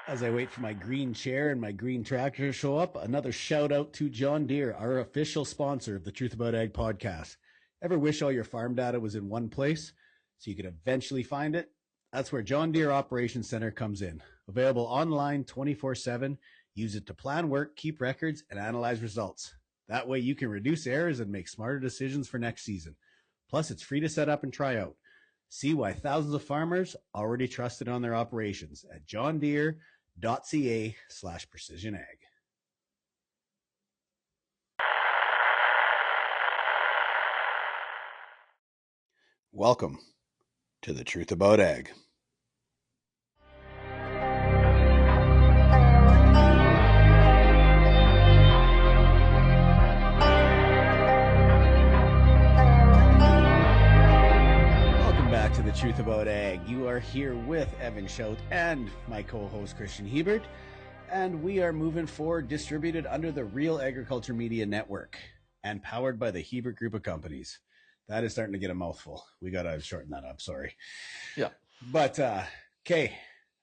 As I wait for my green chair and my green tractor to show up, another shout out to John Deere, our official sponsor of the Truth About Ag podcast. Ever wish all your farm data was in one place so you could eventually find it? That's where John Deere Operations Center comes in. Available online 24/7. Use it to plan work, keep records, and analyze results. That way you can reduce errors and make smarter decisions for next season. Plus, it's free to set up and try out. See why thousands of farmers already trust it on their operations at johndeere.ca/precisionag. Welcome to the Truth About Ag. To the Truth About Ag. You are here with Evan Schout and my co-host Christian Hebert, and we are moving forward, distributed under the Real Agriculture Media Network and powered by the Hebert Group of Companies. That is starting to get a mouthful. We got to shorten that up, sorry. Yeah. But, okay,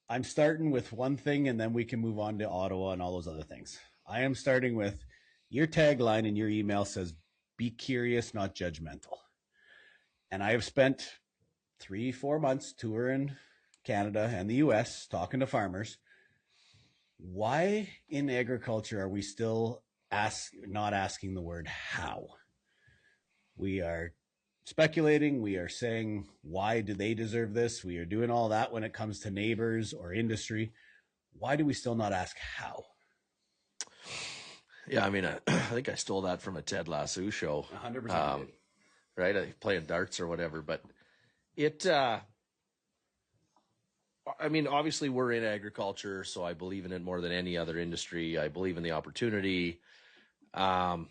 I'm starting with one thing and then we can move on to Ottawa and all those other things. I am starting with your tagline in your email says, be curious, not judgmental. And I have spent 3-4 months touring Canada and the US talking to farmers. Why in agriculture are we still not asking the word how? We are speculating. We are saying, why do they deserve this? We are doing all that when it comes to neighbors or industry. Why do we still not ask how? Yeah, I mean, I think I stole that from a Ted Lasso show. 100%. Right? Playing darts or whatever, but I mean, obviously we're in agriculture, so I believe in it more than any other industry. I believe in the opportunity. But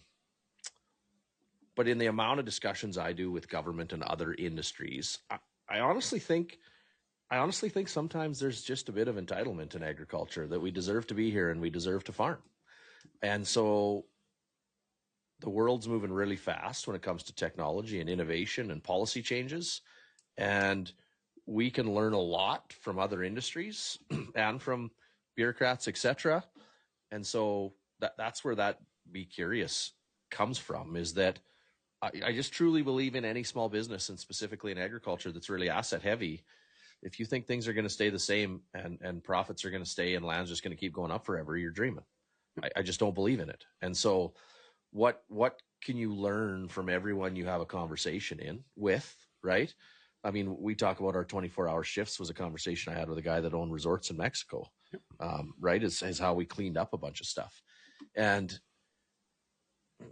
in the amount of discussions I do with government and other industries, I honestly think sometimes there's just a bit of entitlement in agriculture that we deserve to be here and we deserve to farm. And so the world's moving really fast when it comes to technology and innovation and policy changes. And we can learn a lot from other industries and from bureaucrats, etc. And so that's where that be curious comes from, is that I just truly believe in any small business, and specifically in agriculture that's really asset heavy. If you think things are going to stay the same and profits are going to stay and land's just going to keep going up forever, you're dreaming. I just don't believe in it. And so what can you learn from everyone you have a conversation with, right? I mean, we talk about our 24-hour shifts was a conversation I had with a guy that owned resorts in Mexico, right? Is how we cleaned up a bunch of stuff. And,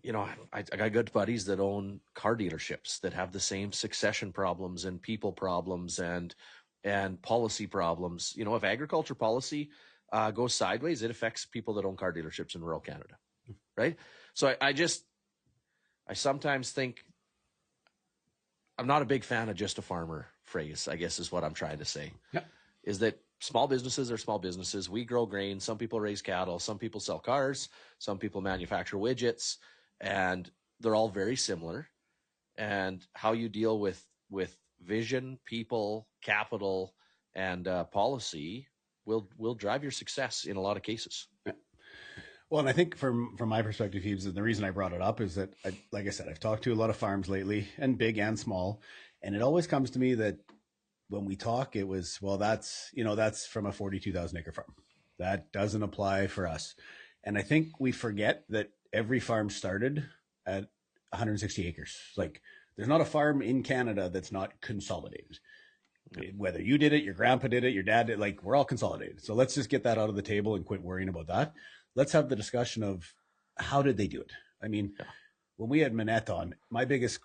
you know, I got good buddies that own car dealerships that have the same succession problems and people problems and policy problems. You know, if agriculture policy goes sideways, it affects people that own car dealerships in rural Canada, right? So I sometimes think, I'm not a big fan of just a farmer phrase, I guess is what I'm trying to say. Yep. Is that small businesses are small businesses. We grow grain. Some people raise cattle. Some people sell cars. Some people manufacture widgets. And they're all very similar. And how you deal with vision, people, capital, and policy will drive your success in a lot of cases. Yeah. Well, and I think from my perspective, Hebes, the reason I brought it up is that, like I said, I've talked to a lot of farms lately, and big and small, and it always comes to me that when we talk, it was, well, that's from a 42,000 acre farm. That doesn't apply for us. And I think we forget that every farm started at 160 acres. Like, there's not a farm in Canada that's not consolidated. Whether you did it, your grandpa did it, your dad did, like, we're all consolidated. So let's just get that out of the table and quit worrying about that. Let's have the discussion of how did they do it? I mean, when we had Manette on, my biggest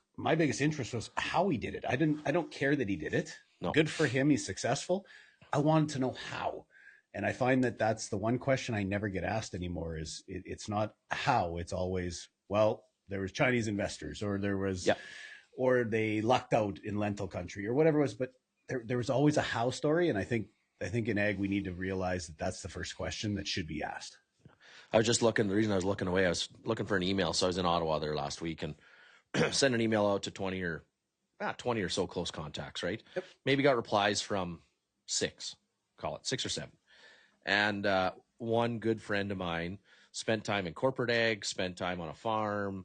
interest was how he did it. I don't care that he did it. No. Good for him. He's successful. I wanted to know how. And I find that that's the one question I never get asked anymore is it's not how, it's always, well, there was Chinese investors or there was, or they lucked out in lentil country or whatever it was, but there was always a how story. And I think in ag, we need to realize that that's the first question that should be asked. I was just looking, the reason I was looking away, I was looking for an email. So I was in Ottawa there last week and sent an email out to 20 or so close contacts, right? Yep. Maybe got replies from 6 or 7. And one good friend of mine spent time in corporate ag, spent time on a farm,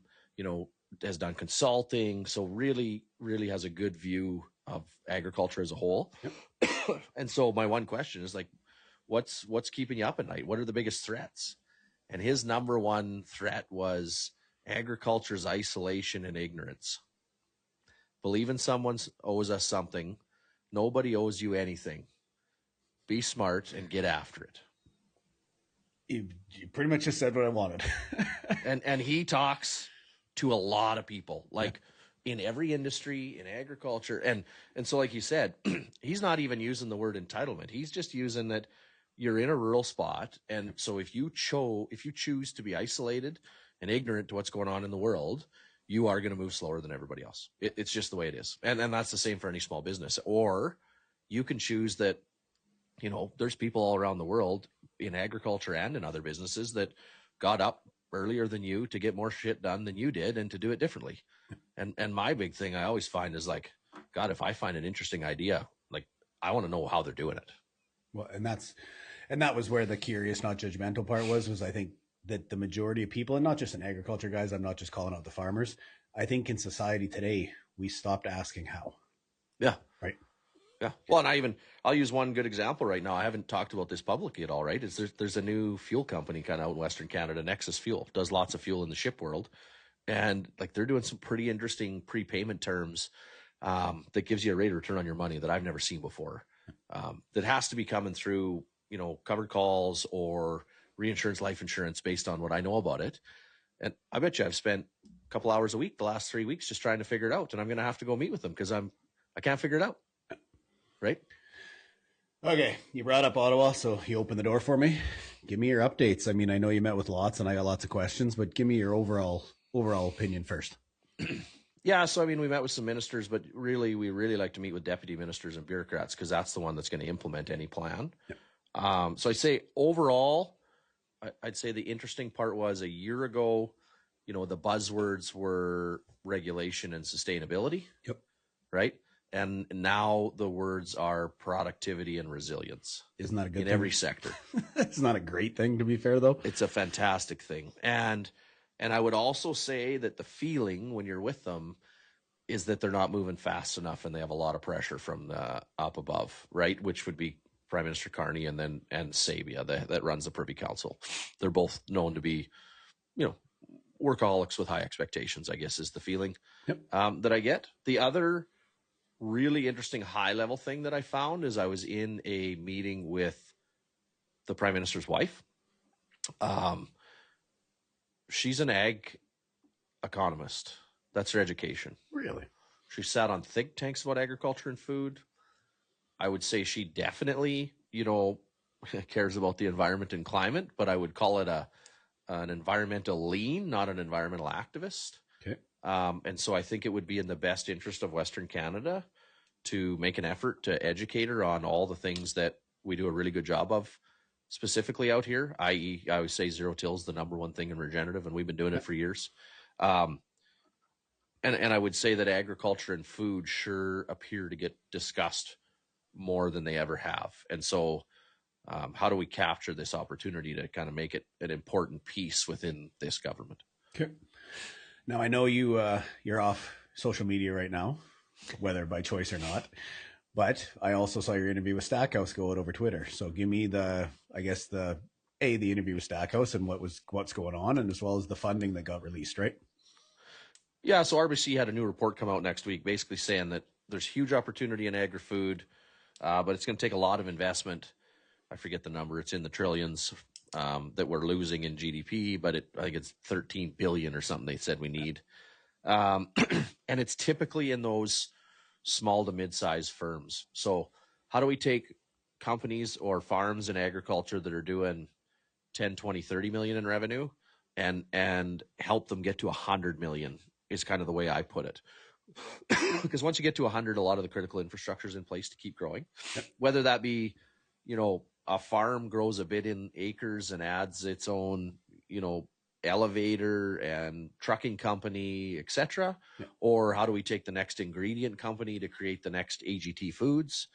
has done consulting. So really, really has a good view of agriculture as a whole. Yep. And so my one question is like, what's keeping you up at night? What are the biggest threats? And his number one threat was agriculture's isolation and ignorance. Believing someone owes us something. Nobody owes you anything. Be smart and get after it. You pretty much just said what I wanted. and he talks to a lot of people, like in every industry, in agriculture. And so, like you said, he's not even using the word entitlement. He's just using that you're in a rural spot. And so if you choose to be isolated and ignorant to what's going on in the world, you are going to move slower than everybody else. It's just the way it is. And that's the same for any small business. Or you can choose that, there's people all around the world in agriculture and in other businesses that got up earlier than you to get more shit done than you did and to do it differently. And my big thing I always find is like, God, if I find an interesting idea, like I want to know how they're doing it. Well, and that was where the curious, not judgmental part was I think that the majority of people, and not just in agriculture, guys, I'm not just calling out the farmers. I think in society today, we stopped asking how. Yeah. Right. Yeah. Well, and I'll use one good example right now. I haven't talked about this publicly at all, right? There's a new fuel company kind of out in Western Canada, Nexus Fuel, does lots of fuel in the ship world. And like they're doing some pretty interesting prepayment terms that gives you a rate of return on your money that I've never seen before. That has to be coming through, covered calls or reinsurance life insurance based on what I know about it. And I bet you I've spent a couple hours a week the last 3 weeks just trying to figure it out. And I'm going to have to go meet with them because I can't figure it out. Right. Okay. You brought up Ottawa, so you opened the door for me. Give me your updates. I mean, I know you met with lots and I got lots of questions, but give me your overall opinion first. Yeah. So, we met with some ministers, but really, we really like to meet with deputy ministers and bureaucrats because that's the one that's going to implement any plan. Yep. So I say overall, I'd say the interesting part was a year ago, the buzzwords were regulation and sustainability. Yep. Right. And now the words are productivity and resilience. Isn't that a good in thing? Every sector? It's not a great thing, to be fair, though. It's a fantastic thing. And I would also say that the feeling when you're with them is that they're not moving fast enough and they have a lot of pressure from the up above, right? Which would be Prime Minister Carney and Sabia that runs the Privy Council. They're both known to be, workaholics with high expectations, I guess is the feeling that I get. The other really interesting high level thing that I found is I was in a meeting with the Prime Minister's wife. She's an ag economist. That's her education. Really? She sat on think tanks about agriculture and food. I would say she definitely, cares about the environment and climate, but I would call it an environmental lean, not an environmental activist. Okay. And so I think it would be in the best interest of Western Canada to make an effort to educate her on all the things that we do a really good job of specifically out here, i.e. I always say zero till is the number one thing in regenerative, and we've been doing it for years. And I would say that agriculture and food sure appear to get discussed more than they ever have. And so how do we capture this opportunity to kind of make it an important piece within this government? Okay. Now, I know you're off social media right now, whether by choice or not, but I also saw your interview with Stackhouse go out over Twitter. So give me the interview with Stackhouse and what's going on, and as well as the funding that got released, right? Yeah, so RBC had a new report come out next week basically saying that there's huge opportunity in agri-food, but it's going to take a lot of investment. I forget the number. It's in the trillions that we're losing in GDP, but I think it's 13 billion or something they said we need. And it's typically in those small to mid-sized firms. So how do we take companies or farms in agriculture that are doing 10, 20, 30 million in revenue and help them get to 100 million is kind of the way I put it. Because once you get to 100, a lot of the critical infrastructure is in place to keep growing. Whether that be, a farm grows a bit in acres and adds its own, elevator and trucking company, etc. Or how do we take the next ingredient company to create the next AGT Foods?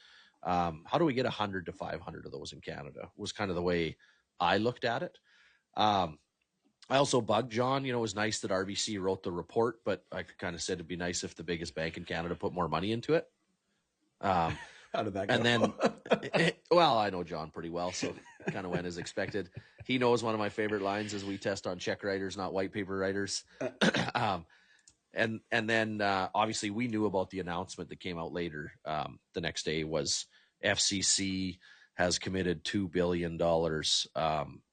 How do we get 100 to 500 of those in Canada was kind of the way I looked at it. I also bugged John. It was nice that RBC wrote the report, but I kind of said it'd be nice if the biggest bank in Canada put more money into it. How did that go? And then, well, I know John pretty well, so it kind of went as expected. He knows one of my favorite lines is we test on check writers, not white paper writers. And then obviously we knew about the announcement that came out later. The next day was FCC has committed $2 billion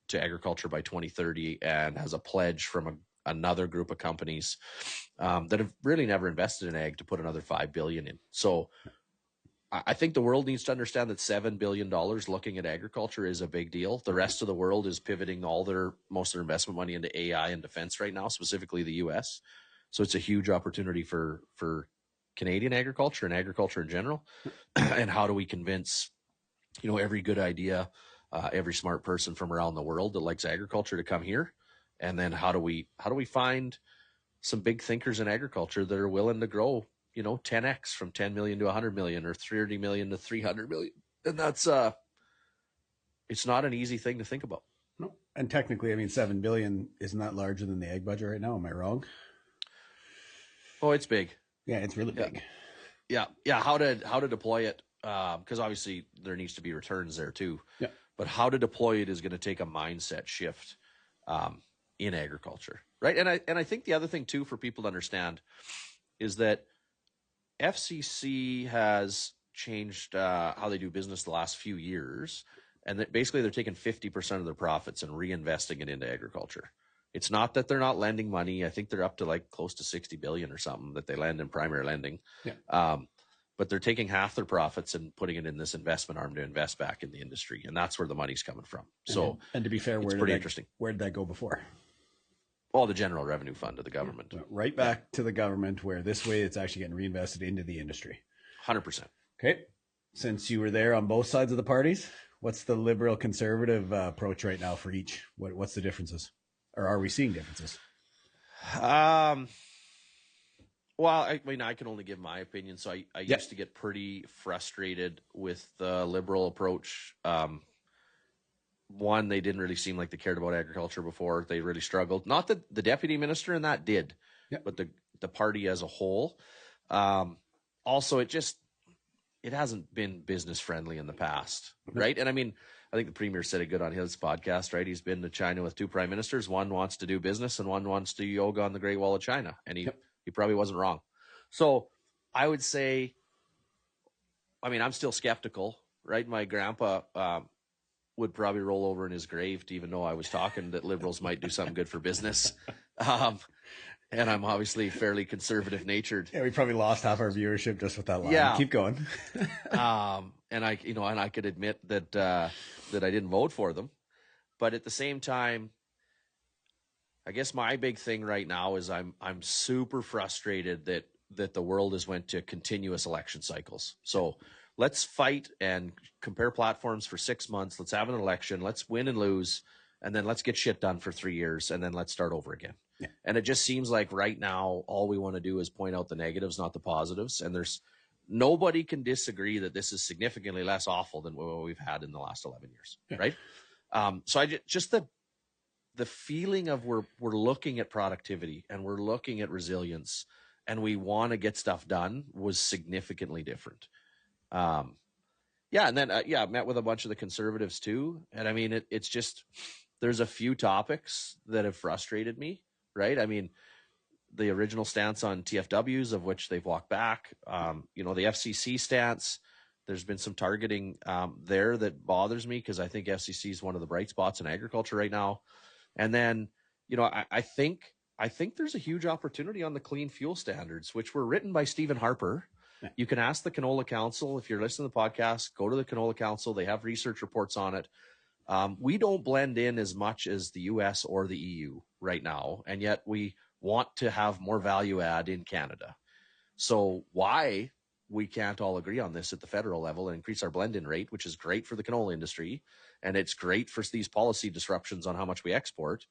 to agriculture by 2030 and has a pledge from another group of companies that have really never invested in ag to put another $5 billion in. So I think the world needs to understand that $7 billion looking at agriculture is a big deal. The rest of the world is pivoting most of their investment money into AI and defense right now, specifically the US. So it's a huge opportunity for Canadian agriculture and agriculture in general. And how do we convince, every good idea, every smart person from around the world that likes agriculture to come here? And then how do we find some big thinkers in agriculture that are willing to grow, 10x from 10 million to 100 million or 30 million to 300 million? And that's it's not an easy thing to think about. No. And technically, 7 billion isn't that larger than the ag budget right now? Am I wrong? Oh, it's big. Yeah, it's really big. Yeah. How to deploy it? Because obviously there needs to be returns there too. Yeah. But how to deploy it is going to take a mindset shift in agriculture, right? And I think the other thing too for people to understand is that FCC has changed how they do business the last few years, and that basically they're taking 50% of their profits and reinvesting it into agriculture. It's not that they're not lending money. I think they're up to like close to 60 billion or something that they lend in primary lending. Yeah. But they're taking half their profits and putting it in this investment arm to invest back in the industry. And that's where the money's coming from. So, and to be fair, it's pretty interesting. Where did that go before? Well, the general revenue fund of the government. Right back to the government, where this way it's actually getting reinvested into the industry. 100%. Okay. Since you were there on both sides of the parties, what's the liberal conservative approach right now for each? What's the differences? Or are we seeing differences? Well, I can only give my opinion. So I used to get pretty frustrated with the liberal approach. One, they didn't really seem like they cared about agriculture before. They really struggled. Not that the deputy minister and that did, but the party as a whole. Also, it hasn't been business friendly in the past, right? And I think the premier said it good on his podcast, right? He's been to China with two prime ministers. One wants to do business and one wants to do yoga on the Great Wall of China. And he probably wasn't wrong. So I would say, I'm still skeptical, right? My grandpa would probably roll over in his grave to even know I was talking that liberals might do something good for business. And I'm obviously fairly conservative natured. Yeah, we probably lost half our viewership just with that line. Yeah. Keep going. And I could admit that I didn't vote for them, but at the same time, I guess my big thing right now is I'm super frustrated that the world has went to continuous election cycles. So let's fight and compare platforms for 6 months. Let's have an election. Let's win and lose, and then let's get shit done for 3 years, and then let's start over again. Yeah. And it just seems like right now all we want to do is point out the negatives, not the positives. And nobody can disagree that this is significantly less awful than what we've had in the last 11 years, right? So I just the feeling of we're looking at productivity and we're looking at resilience and we want to get stuff done was significantly different. And then I met with a bunch of the conservatives too, and it's just there's a few topics that have frustrated me, right? The original stance on TFWs, of which they've walked back. The FCC stance, there's been some targeting there that bothers me because I think FCC is one of the bright spots in agriculture right now. And then, I think there's a huge opportunity on the clean fuel standards, which were written by Stephen Harper. You can ask the Canola Council. If you're listening to the podcast, go to the Canola Council. They have research reports on it. We don't blend in as much as the US or the EU right now, and yet we want to have more value add in Canada. So why we can't all agree on this at the federal level and increase our blend-in rate, which is great for the canola industry, and it's great for these policy disruptions on how much we export,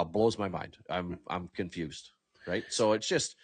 blows my mind. I'm confused, right? So it's just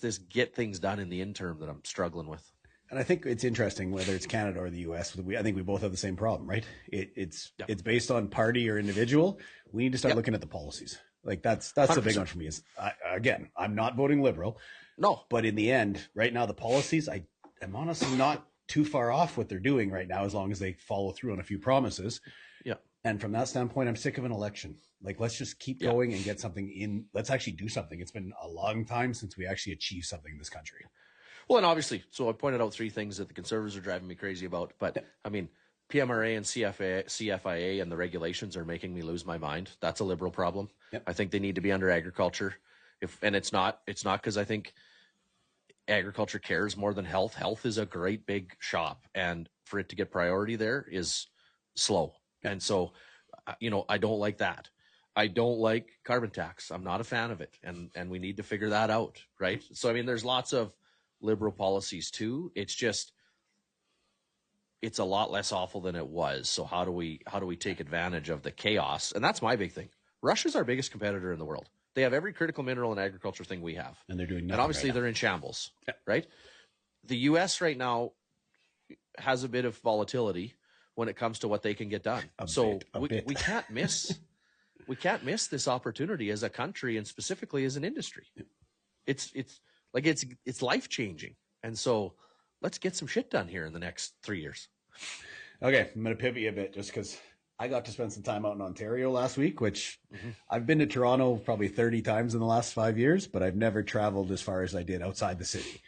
this get things done in the interim that I'm struggling with. And I think it's interesting whether it's Canada or the U.S. I think we both have the same problem, right? It's based on party or individual. We need to start looking at the policies. Like that's the big one for me. Is again, I'm not voting Liberal. No, but in the end, right now the policies, I'm honestly not too far off what they're doing right now, as long as they follow through on a few promises. Yeah. And from that standpoint, I'm sick of an election. Like, let's just keep going and get something in. Let's actually do something. It's been a long time since we actually achieved something in this country. Well, and obviously, so I pointed out 3 things that the Conservatives are driving me crazy about. But, I mean, PMRA and CFIA and the regulations are making me lose my mind. That's a Liberal problem. Yep. I think they need to be under agriculture. And it's not because I think agriculture cares more than health. Health is a great big shop. And for it to get priority there is slow. Yep. And so, I don't like that. I don't like carbon tax. I'm not a fan of it. And we need to figure that out, right? So, I mean, there's lots of Liberal policies too. It's just, it's a lot less awful than it was. So how do we take advantage of the chaos? And that's my big thing. Russia's our biggest competitor in the world. They have every critical mineral and agriculture thing we have. And they're doing nothing. And obviously they're in shambles, right? The U.S. right now has a bit of volatility when it comes to what they can get done. We can't miss this opportunity as a country and specifically as an industry. It's life-changing. And so let's get some shit done here in the next 3 years. Okay, I'm going to pivot you a bit just because I got to spend some time out in Ontario last week, which I've been to Toronto probably 30 times in the last 5 years, but I've never traveled as far as I did outside the city.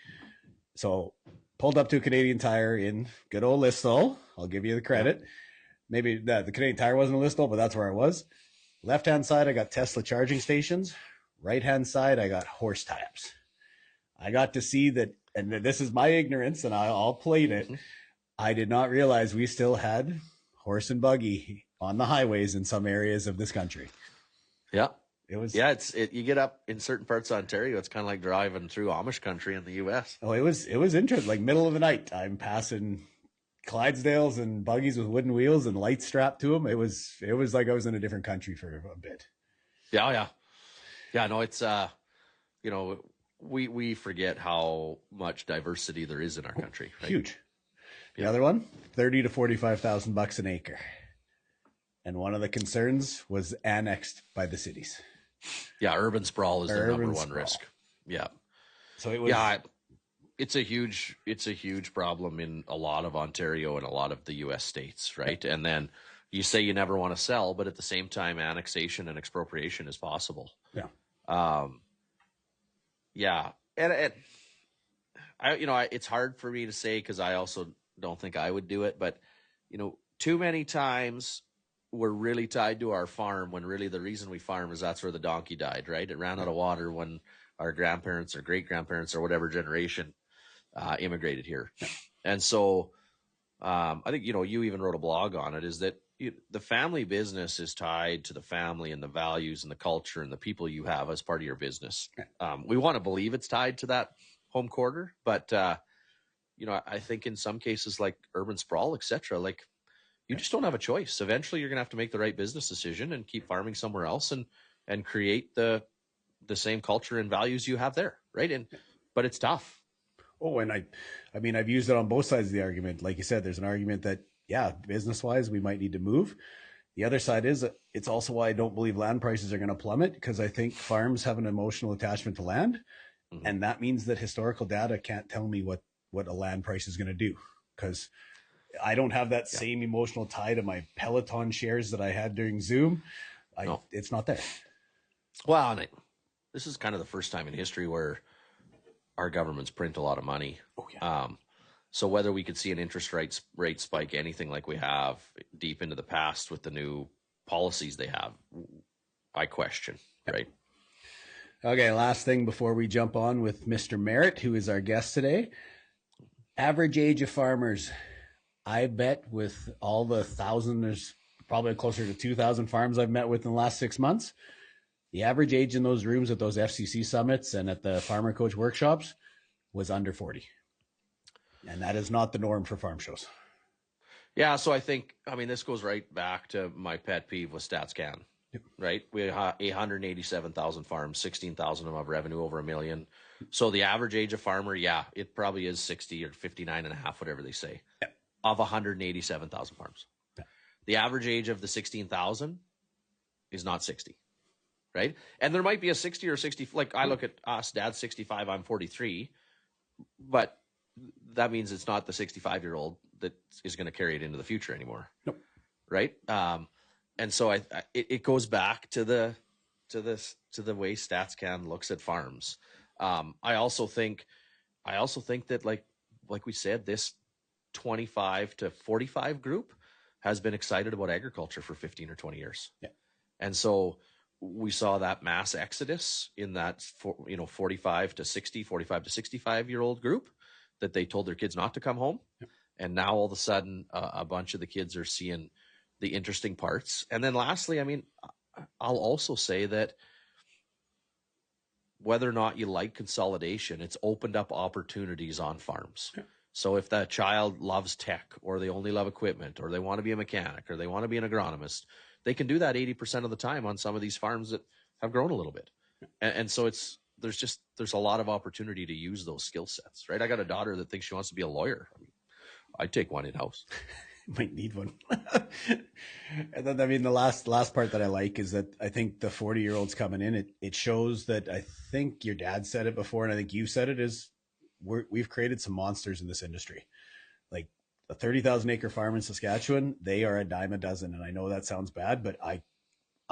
So pulled up to a Canadian Tire in good old Listowel. I'll give you the credit. Maybe the Canadian Tire wasn't a Listowel, but that's where I was. Left-hand side, I got Tesla charging stations. Right-hand side, I got horse tie-ups. I got to see that, and this is my ignorance, and I'll plate it. I did not realize we still had horse and buggy on the highways in some areas of this country. Yeah. It was. Yeah, you get up in certain parts of Ontario, it's kind of like driving through Amish country in the U.S. Oh, it was interesting. Like middle of the night, I'm passing Clydesdales and buggies with wooden wheels and lights strapped to them. It was like I was in a different country for a bit. Yeah. No, it's we forget how much diversity there is in our country. Right? Huge. The other one, $30,000 to $45,000 an acre. And one of the concerns was annexed by the cities. Yeah, urban sprawl is the number one risk. Yeah. So it was. Yeah, it's a huge problem in a lot of Ontario and a lot of the U.S. states, right? And then you say you never want to sell, but at the same time, annexation and expropriation is possible. Yeah. Yeah, and it's hard for me to say because I also don't think I would do it, but too many times we're really tied to our farm when really the reason we farm is that's where the donkey died, right? It ran out of water when our grandparents or great grandparents or whatever generation immigrated here, and so I think you even wrote a blog on it. Is that the family business is tied to the family and the values and the culture and the people you have as part of your business. We want to believe it's tied to that home quarter, but I think in some cases like urban sprawl, etc., like you just don't have a choice. Eventually you're going to have to make the right business decision and keep farming somewhere else and create the same culture and values you have there. Right. But it's tough. Oh, and I mean, I've used it on both sides of the argument. Like you said, there's an argument that, business wise, we might need to move. The other side is it's also why I don't believe land prices are going to plummet, because I think farms have an emotional attachment to land. Mm-hmm. And that means that historical data can't tell me what a land price is going to do, because I don't have that same emotional tie to my Peloton shares that I had during Zoom. It's not there. Well, and this is kind of the first time in history where our governments print a lot of money. Oh, yeah. So whether we could see an interest rate spike, anything like we have deep into the past with the new policies they have, I question, right? Okay, last thing before we jump on with Mr. Marit, who is our guest today. Average age of farmers. I bet with all the there's probably closer to 2,000 farms I've met with in the last 6 months. The average age in those rooms at those FCC summits and at the farmer coach workshops was under 40. And that is not the norm for farm shows. Yeah, so I think, this goes right back to my pet peeve with StatsCan. right? We have 887,000 farms, 16,000 of them have revenue over $1 million. So the average age of farmer, yeah, it probably is 60 or 59 and a half, whatever they say, of 187,000 farms. The average age of the 16,000 is not 60, right? And there might be a 60 or 60, like I look at us, dad's 65, I'm 43, but that means it's not the 65-year-old that is going to carry it into the future anymore. Nope. Right. And so it goes back to the way StatsCan looks at farms. I also think that like we said, this 25 to 45 group has been excited about agriculture for 15 or 20 years. Yeah. And so we saw that mass exodus in that 45 to 65-year-old group that they told their kids not to come home. Yeah. And now all of a sudden a bunch of the kids are seeing the interesting parts. And then lastly, I mean, I'll also say that whether or not you like consolidation, it's opened up opportunities on farms. Yeah. So if that child loves tech, or they only love equipment, or they want to be a mechanic, or they want to be an agronomist, they can do that 80% of the time on some of these farms that have grown a little bit. And so there's a lot of opportunity to use those skill sets, right? I got a daughter that thinks she wants to be a lawyer. I mean, I'd take one in-house. Might need one. And then, I mean, the last part that I like is that I think the 40-year-olds coming in, it shows that, I think your dad said it before, and I think you said it, is we've created some monsters in this industry. Like a 30,000 acre farm in Saskatchewan, they are a dime a dozen. And I know that sounds bad, but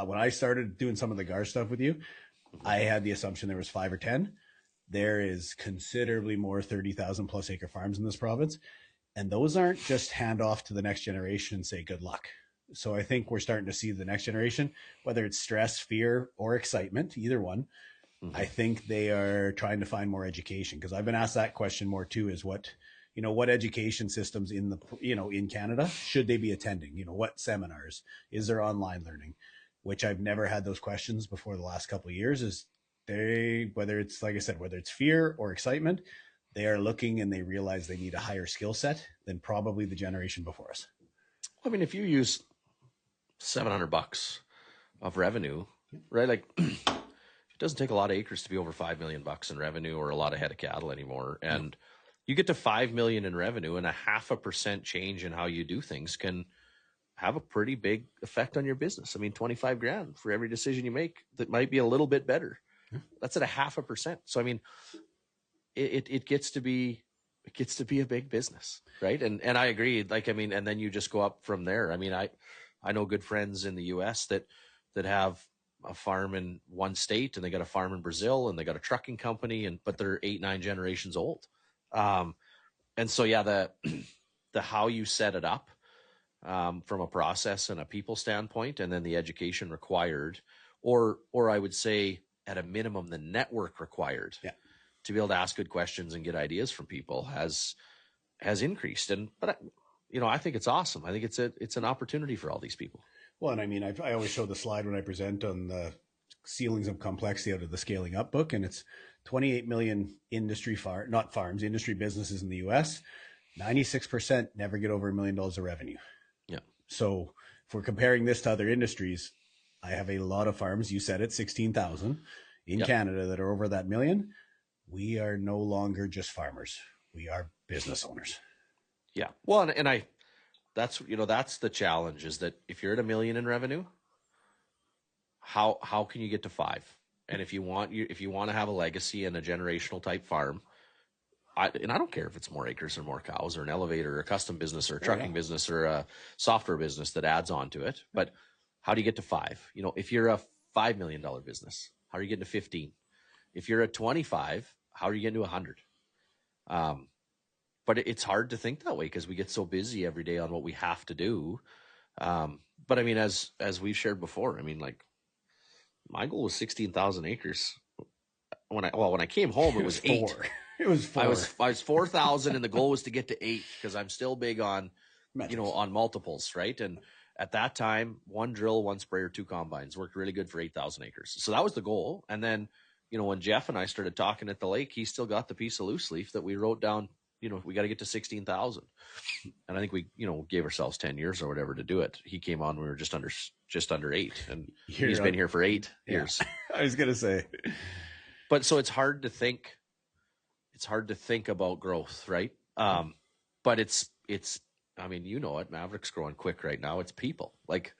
when I started doing some of the GAR stuff with you, I had the assumption there was 5 or 10. There is considerably more 30,000 plus acre farms in this province. And those aren't just hand off to the next generation and say, good luck. So I think we're starting to see the next generation, whether it's stress, fear, or excitement, either one. Mm-hmm. I think they are trying to find more education, because I've been asked that question more too, is what education systems in Canada should they be attending? What seminars? Is there online learning? Which I've never had those questions before the last couple of years. Is whether it's, like I said, whether it's fear or excitement, they are looking and they realize they need a higher skill set than probably the generation before us. I mean, if you use $700 of revenue, right? Like, it doesn't take a lot of acres to be over $5 million in revenue, or a lot of head of cattle anymore. And you get to $5 million in revenue, and a 0.5% change in how you do things can have a pretty big effect on your business. I mean, 25 grand for every decision you make that might be a little bit better. That's at a 0.5%. So, I mean, it gets to be a big business, right? And I agree. Like, I mean, and then you just go up from there. I mean, I know good friends in the US that have a farm in one state, and they got a farm in Brazil, and they got a trucking company, but they're 8-9 generations old. And so, yeah, the how you set it up, from a process and a people standpoint, and then the education required, or I would say at a minimum, the network required to be able to ask good questions and get ideas from people has increased. But I think it's awesome. I think it's an opportunity for all these people. Well, and I mean, I always show the slide when I present on the ceilings of complexity out of the Scaling Up book, and it's 28 million industry businesses in the US. 96% never get over $1 million of revenue. Yeah. So if we're comparing this to other industries, I have a lot of farms. You said it, 16,000 in Canada that are over that million. We are no longer just farmers. We are business owners. Yeah. Well, and that's the challenge, is that if you're at $1 million in revenue, how can you get to 5? And if you want to have a legacy and a generational type farm, I don't care if it's more acres or more cows, or an elevator, or a custom business, or a trucking business, or a software business that adds on to it. But how do you get to 5? If you're a $5 million business, how are you getting to 15? If you're at 25, how are you getting to 100? But it's hard to think that way, because we get so busy every day on what we have to do. But I mean, as we've shared before, I mean, like, my goal was 16,000 acres. When I came home, it was 8. It was 4. I was 4,000, and the goal was to get to 8, because I'm still big on, on multiples, right? And at that time, 1 drill, 1 sprayer, 2 combines worked really good for 8,000 acres. So that was the goal. And then, when Jeff and I started talking at the lake, he still got the piece of loose leaf that we wrote down we got to get to 16,000. And I think we, gave ourselves 10 years or whatever to do it. He came on, we were just under 8, and he's been here for 8 years. I was going to say, but so it's hard to think about growth, right? But it's, I mean, it, Maverick's growing quick right now. It's people. Like,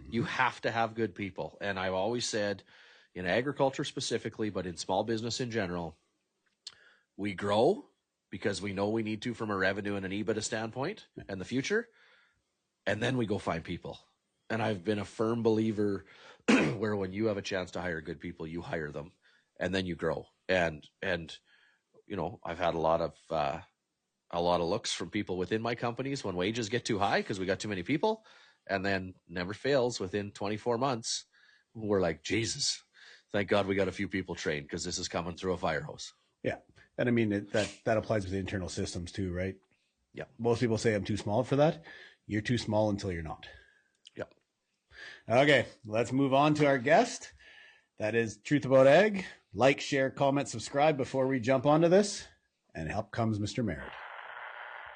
you have to have good people. And I've always said, in agriculture specifically, but in small business in general, we grow because we know we need to from a revenue and an EBITDA standpoint and the future. And then we go find people. And I've been a firm believer where when you have a chance to hire good people, you hire them and then you grow. And I've had a lot of looks from people within my companies when wages get too high because we got too many people, and then never fails within 24 months. We're like, Jesus, thank God we got a few people trained because this is coming through a fire hose. Yeah. And I mean, that applies with the internal systems too, right? Yeah. Most people say I'm too small for that. You're too small until you're not. Yeah. Okay. Let's move on to our guest. That is Truth About Ag. Like, share, comment, subscribe before we jump onto this. And up comes Mr. Marit.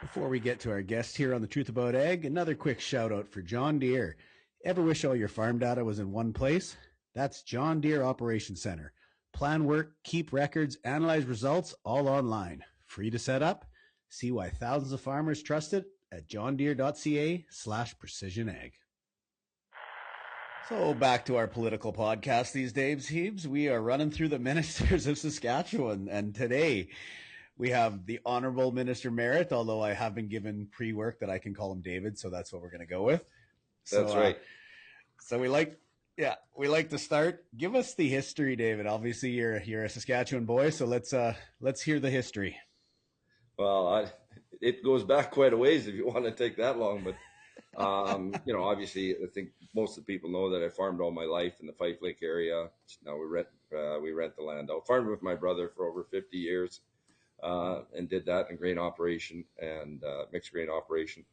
Before we get to our guest here on the Truth About Ag, another quick shout out for John Deere. Ever wish all your farm data was in one place? That's John Deere Operations Center. Plan work, keep records, analyze results, all online. Free to set up. See why thousands of farmers trust it at johndeere.ca/precisionag. So back to our political podcast these days, Heebs. We are running through the ministers of Saskatchewan, and today we have the Honorable Minister Marit, although I have been given pre-work that I can call him David, so that's what we're going to go with. That's right. So we like to start. Give us the history, David. Obviously, you're a Saskatchewan boy, so let's hear the history. Well, it goes back quite a ways if you want to take that long, but obviously, I think most of the people know that I farmed all my life in the Fife Lake area. Now we rent the land out. Farmed with my brother for over 50 years, and did that in grain operation and mixed grain operation.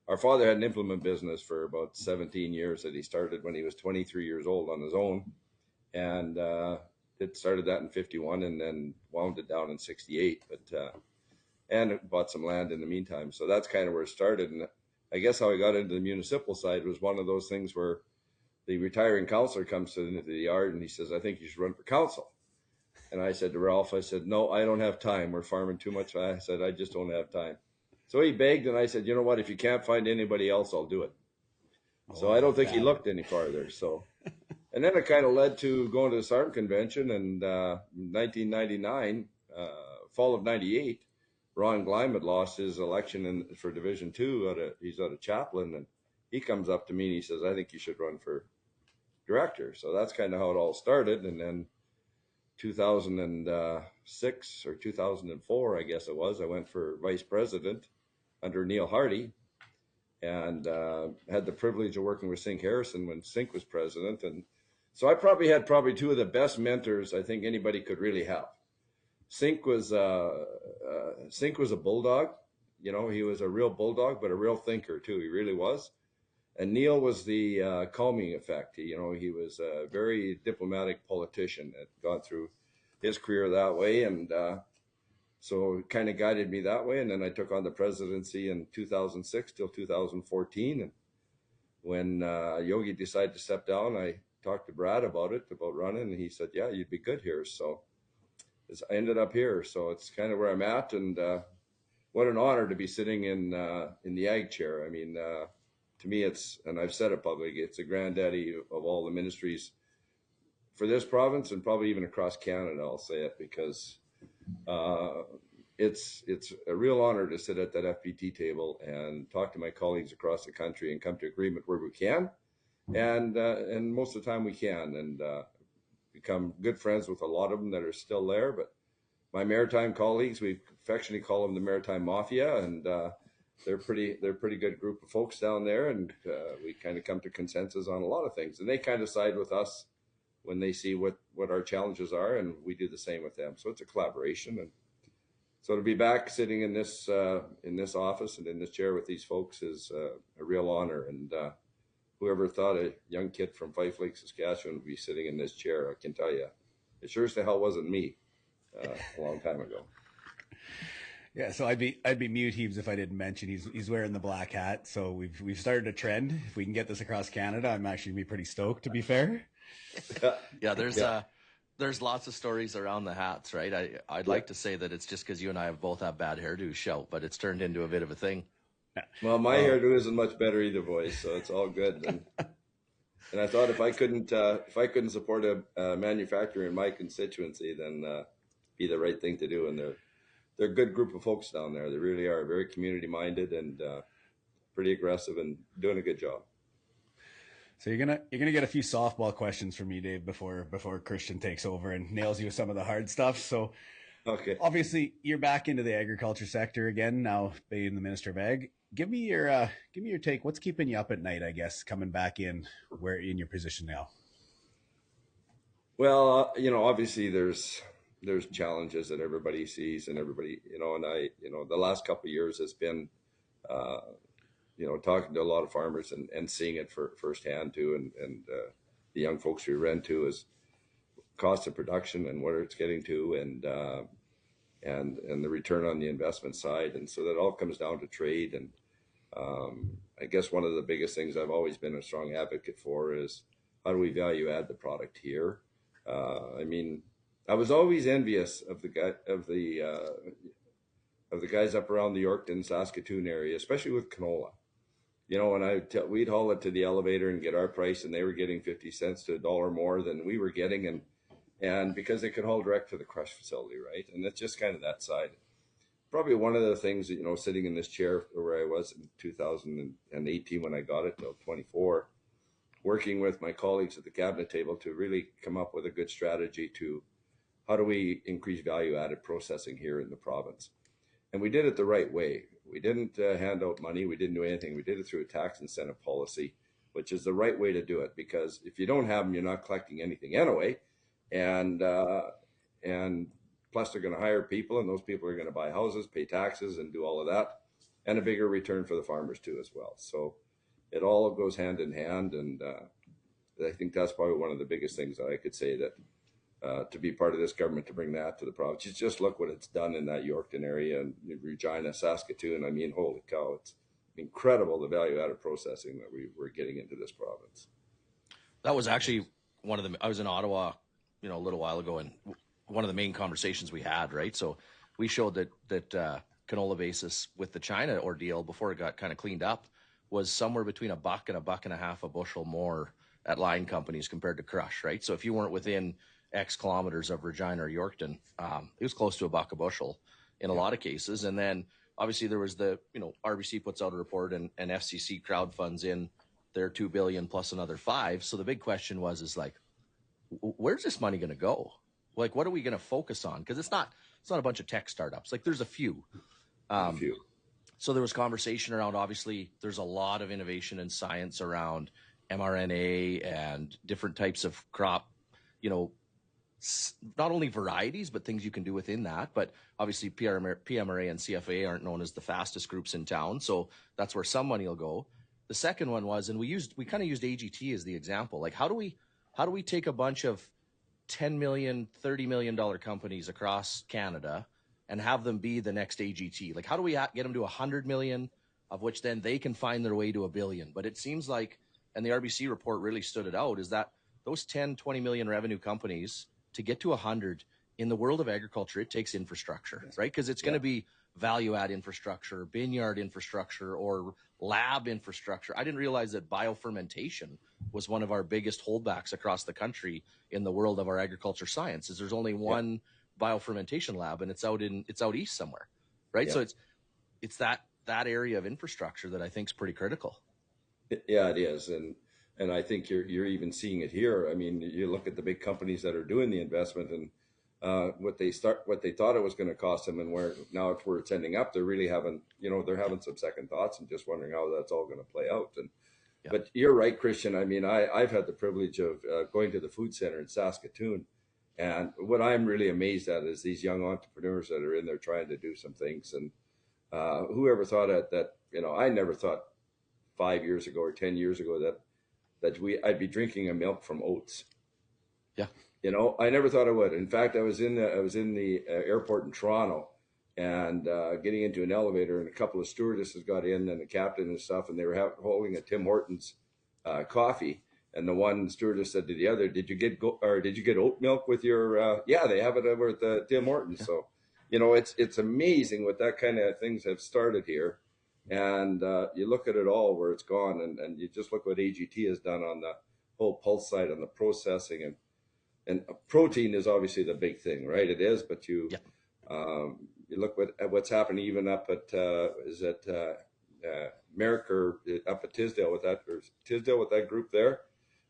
Our father had an implement business for about 17 years that he started when he was 23 years old on his own, and it started that in 51 and then wound it down in 68. And bought some land in the meantime. So that's kind of where it started. And I guess how I got into the municipal side was one of those things where the retiring councillor comes into the yard and he says, I think you should run for council. And I said to Ralph, no, I don't have time. We're farming too much. I said, I just don't have time. So he begged, and I said, you know what? If you can't find anybody else, I'll do it. So I don't think he looked any farther. So, and then it kind of led to going to the Sergeant Convention, and 1999, fall of 98, Ron Gleim had lost his election for Division 2. He's out of Chaplin, and he comes up to me and he says, I think you should run for director. So that's kind of how it all started. And then 2006 or 2004, I guess it was, I went for vice president under Neil Hardy, and had the privilege of working with Sink Harrison when Sink was president. And so I had two of the best mentors I think anybody could really have. Sink was a bulldog. He was a real bulldog, but a real thinker too. He really was. And Neil was the calming effect. He was a very diplomatic politician that got through his career that way. And so it kind of guided me that way. And then I took on the presidency in 2006 till 2014. And when Yogi decided to step down, I talked to Brad about running. And he said, yeah, you'd be good here. So I ended up here. So it's kind of where I'm at. And what an honor to be sitting in the ag chair. I mean, to me, and I've said it publicly, it's a granddaddy of all the ministries for this province and probably even across Canada, I'll say it, because it's a real honor to sit at that FPT table and talk to my colleagues across the country and come to agreement where we can. And most of the time we can, and become good friends with a lot of them that are still there. But my maritime colleagues, we affectionately call them the Maritime Mafia, and they're pretty good group of folks down there, and we kind of come to consensus on a lot of things, and they kind of side with us when they see what our challenges are, and we do the same with them. So it's a collaboration, and so to be back sitting in this office and in this chair with these folks is a real honor. And whoever thought a young kid from Fife Lake, Saskatchewan would be sitting in this chair, I can tell you, it sure as the hell wasn't me a long time ago. Yeah, so I'd be mute Heaves if I didn't mention he's wearing the black hat. So we've started a trend. If we can get this across Canada, I'm actually gonna be pretty stoked. To be fair, Yeah, Yeah, there's lots of stories around the hats, right? I'd yeah. like to say that it's just because you and I have both have bad hairdos, shout, but it's turned into a bit of a thing. Well, my well, hairdo isn't much better either, boys, so it's all good. And I thought if I couldn't support a manufacturer in my constituency, then be the right thing to do. And they're a good group of folks down there. They really are very community minded and pretty aggressive and doing a good job. so you're gonna get a few softball questions from me, Dave, before Kristjan takes over and nails you with some of the hard stuff. So Okay. obviously you're back into the agriculture sector again now, being the Minister of Ag. Give me your take. What's keeping you up at night? I guess coming back in where in your position now. Well, obviously there's challenges that everybody sees and everybody, and the last couple of years has been, uh, talking to a lot of farmers and seeing it firsthand too, and the young folks we rent to is cost of production and where it's getting to, and the return on the investment side, and so that all comes down to trade. And I guess one of the biggest things I've always been a strong advocate for is how do we value add the product here. I mean, I was always envious of the guys up around the Yorkton, Saskatoon area, especially with canola. When we'd haul it to the elevator and get our price, and they were getting 50 cents to a dollar more than we were getting, and because they could haul direct to the crush facility, right? And it's just kind of that side. Probably one of the things that, sitting in this chair where I was in 2018 when I got it till 24, working with my colleagues at the cabinet table to really come up with a good strategy to how do we increase value added processing here in the province. And we did it the right way. We didn't hand out money. We didn't do anything. We did it through a tax incentive policy, which is the right way to do it, because if you don't have them, you're not collecting anything anyway. And plus they're going to hire people, and those people are going to buy houses, pay taxes, and do all of that, and a bigger return for the farmers too as well. So it all goes hand in hand, and I think that's probably one of the biggest things that I could say, that to be part of this government, to bring that to the province. You just look what it's done in that Yorkton area and Regina, Saskatoon. I mean, holy cow, it's incredible the value added processing that we're getting into this province. That was actually one of the. I was in Ottawa, a little while ago, and one of the main conversations we had, right? So we showed that canola basis with the China ordeal before it got kind of cleaned up was somewhere between $1 and $1.50 a bushel more at line companies compared to crush, right? So if you weren't within X kilometers of Regina or Yorkton, it was close to $1 a bushel in a lot of cases. And then obviously there was RBC puts out a report, and FCC crowd funds in their $2 billion plus another $5 billion. So the big question is like, where's this money going to go? Like, what are we going to focus on? Because it's not a bunch of tech startups. Like, there's a few. A few. So there was conversation around, obviously, there's a lot of innovation and science around mRNA and different types of crop, not only varieties, but things you can do within that. But obviously PMRA and CFA aren't known as the fastest groups in town. So that's where some money will go. The second one was, and we kind of used AGT as the example. Like, how do we take a bunch of $10 million, $30 million companies across Canada and have them be the next AGT? Like, how do we get them to 100 million, of which then they can find their way to $1 billion? But it seems like, and the RBC report really stood it out, is that those 10, 20 million revenue companies, to get to 100 in the world of agriculture, it takes infrastructure, right? Because it's going to be value add infrastructure, vineyard infrastructure, or lab infrastructure. I didn't realize that biofermentation was one of our biggest holdbacks across the country in the world of our agriculture sciences. There's only one biofermentation lab, and it's out east somewhere, right? So it's that area of infrastructure that I think is pretty critical. Yeah, it is. And I think you're even seeing it here. I mean, you look at the big companies that are doing the investment, and what they thought it was going to cost them, and where it's ending up. They're really having some second thoughts and just wondering how that's all going to play out. But you're right, Kristjan. I mean, I've had the privilege of going to the food center in Saskatoon, and what I'm really amazed at is these young entrepreneurs that are in there trying to do some things. And whoever thought that I never thought 5 years ago or 10 years ago that I'd be drinking a milk from oats. Yeah. I never thought I would. In fact, I was in the airport in Toronto, and getting into an elevator, and a couple of stewardesses got in, and the captain and stuff, and they were holding a Tim Hortons coffee. And the one stewardess said to the other, "Did you get oat milk with your?" Yeah, they have it over at the Tim Hortons. So, it's amazing what that kind of things have started here. And you look at it all where it's gone, and you just look what AGT has done on the whole pulse side, on the processing, and protein is obviously the big thing, right? It is, but you look at what's happening even up at Merrick, or up at Tisdale with that group there,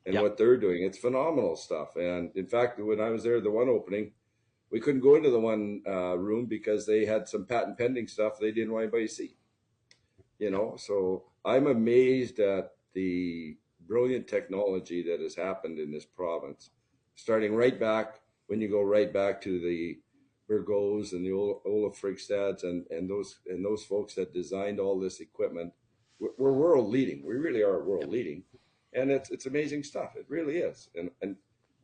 and what they're doing. It's phenomenal stuff. And in fact, when I was there, the one opening, we couldn't go into the one room because they had some patent pending stuff they didn't want anybody to see. So I'm amazed at the brilliant technology that has happened in this province, starting right back, when you go right back to the Burgos and the Olaf Frigstads and those folks that designed all this equipment. We're world leading. We really are world leading. And it's amazing stuff. It really is. And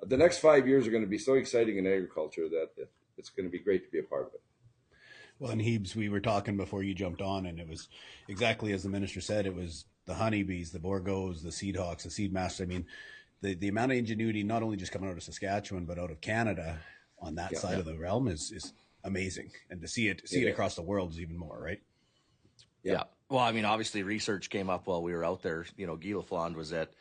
the next 5 years are going to be so exciting in agriculture that it's going to be great to be a part of it. Well, and Hebes, we were talking before you jumped on, and it was exactly as the minister said. It was the honeybees, the Borgos, the seed hawks, the seed masters. I mean, the amount of ingenuity, not only just coming out of Saskatchewan, but out of Canada on that side of the realm is amazing. And to see it across the world is even more, right? Yeah. Well, I mean, obviously research came up while we were out there. Guy Laflande was at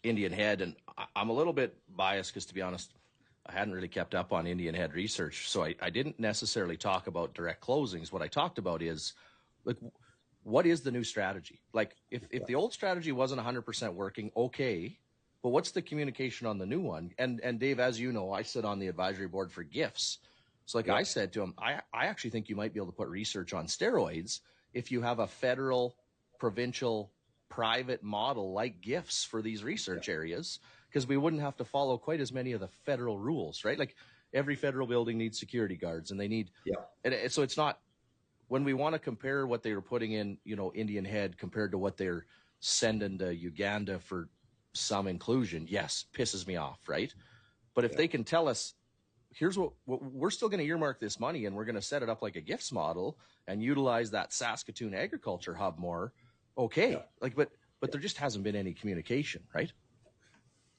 Indian Head, and I'm a little bit biased because, to be honest, I hadn't really kept up on Indian Head research, so I didn't necessarily talk about direct closings. What I talked about is, like, what is the new strategy? Like, if the old strategy wasn't 100% working, okay, but what's the communication on the new one? And Dave, as you know, I sit on the advisory board for GIFs. So I said to him, I actually think you might be able to put research on steroids if you have a federal, provincial, private model like GIFs for these research areas, because we wouldn't have to follow quite as many of the federal rules, right? Like every federal building needs security guards, and they need, and so it's not, when we want to compare what they were putting in, Indian Head compared to what they're sending to Uganda for some inclusion, yes, pisses me off, right? But if they can tell us, here's what we're still going to earmark this money, and we're going to set it up like a GIFs model and utilize that Saskatoon agriculture hub more. Okay. But there just hasn't been any communication, right?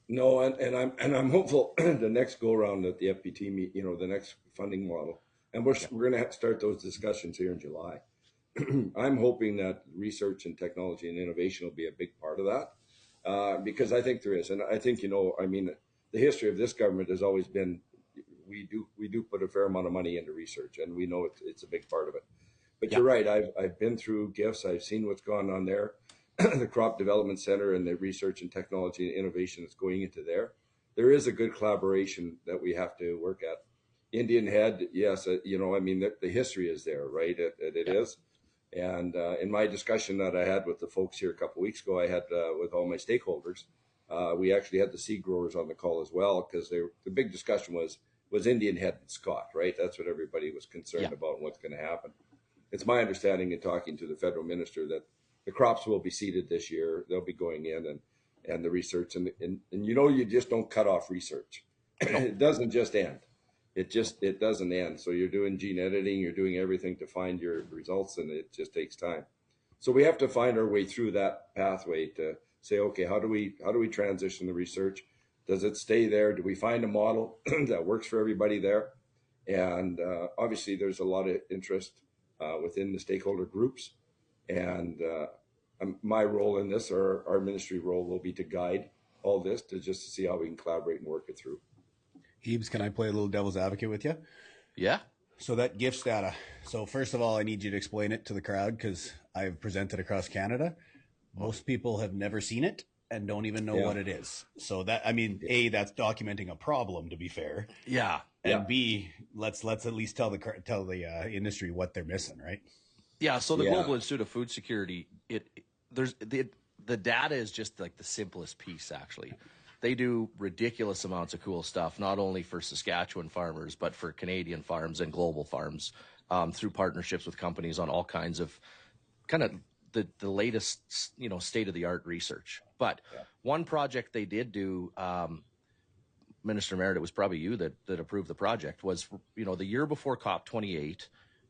No. And I'm hopeful the next go around at the FPT meet, the next funding model, and we're going to have to start those discussions here in July. I'm hoping that research and technology and innovation will be a big part of that, because I think there is. And I think, the history of this government has always been, we do put a fair amount of money into research, and we know it's a big part of it. But you're right. I've been through GIFs. I've seen what's gone on there, the Crop Development Center and the research and technology and innovation that's going into there. There is a good collaboration that we have to work at. Indian Head, yes, the history is there, right? It is. And in my discussion that I had with the folks here a couple of weeks ago, I had with all my stakeholders, we actually had the seed growers on the call as well, because the big discussion was Indian Head and Scott, right? That's what everybody was concerned about and what's going to happen. It's my understanding in talking to the federal minister that the crops will be seeded this year. They'll be going in and the research and you just don't cut off research. It doesn't just end. It doesn't end. So you're doing gene editing, you're doing everything to find your results, and it just takes time. So we have to find our way through that pathway to say, okay, how do we transition the research? Does it stay there? Do we find a model that works for everybody there? And obviously there's a lot of interest within the stakeholder groups. And my role in this, or our ministry role, will be to guide all this to see how we can collaborate and work it through. Hebes, can I play a little devil's advocate with you? Yeah. So that GIFs data. So first of all, I need you to explain it to the crowd, because I've presented across Canada. Most people have never seen it and don't even know what it is. So that, A, that's documenting a problem, to be fair. Yeah. And B, let's at least tell the industry what they're missing, right? Yeah. So the Global Institute of Food Security, the data is just like the simplest piece, actually. They do ridiculous amounts of cool stuff, not only for Saskatchewan farmers, but for Canadian farms and global farms, through partnerships with companies on all kinds of kind of the latest, state-of-the-art research. But one project they did do, Minister Marit, it was probably you that approved the project, was, the year before COP28,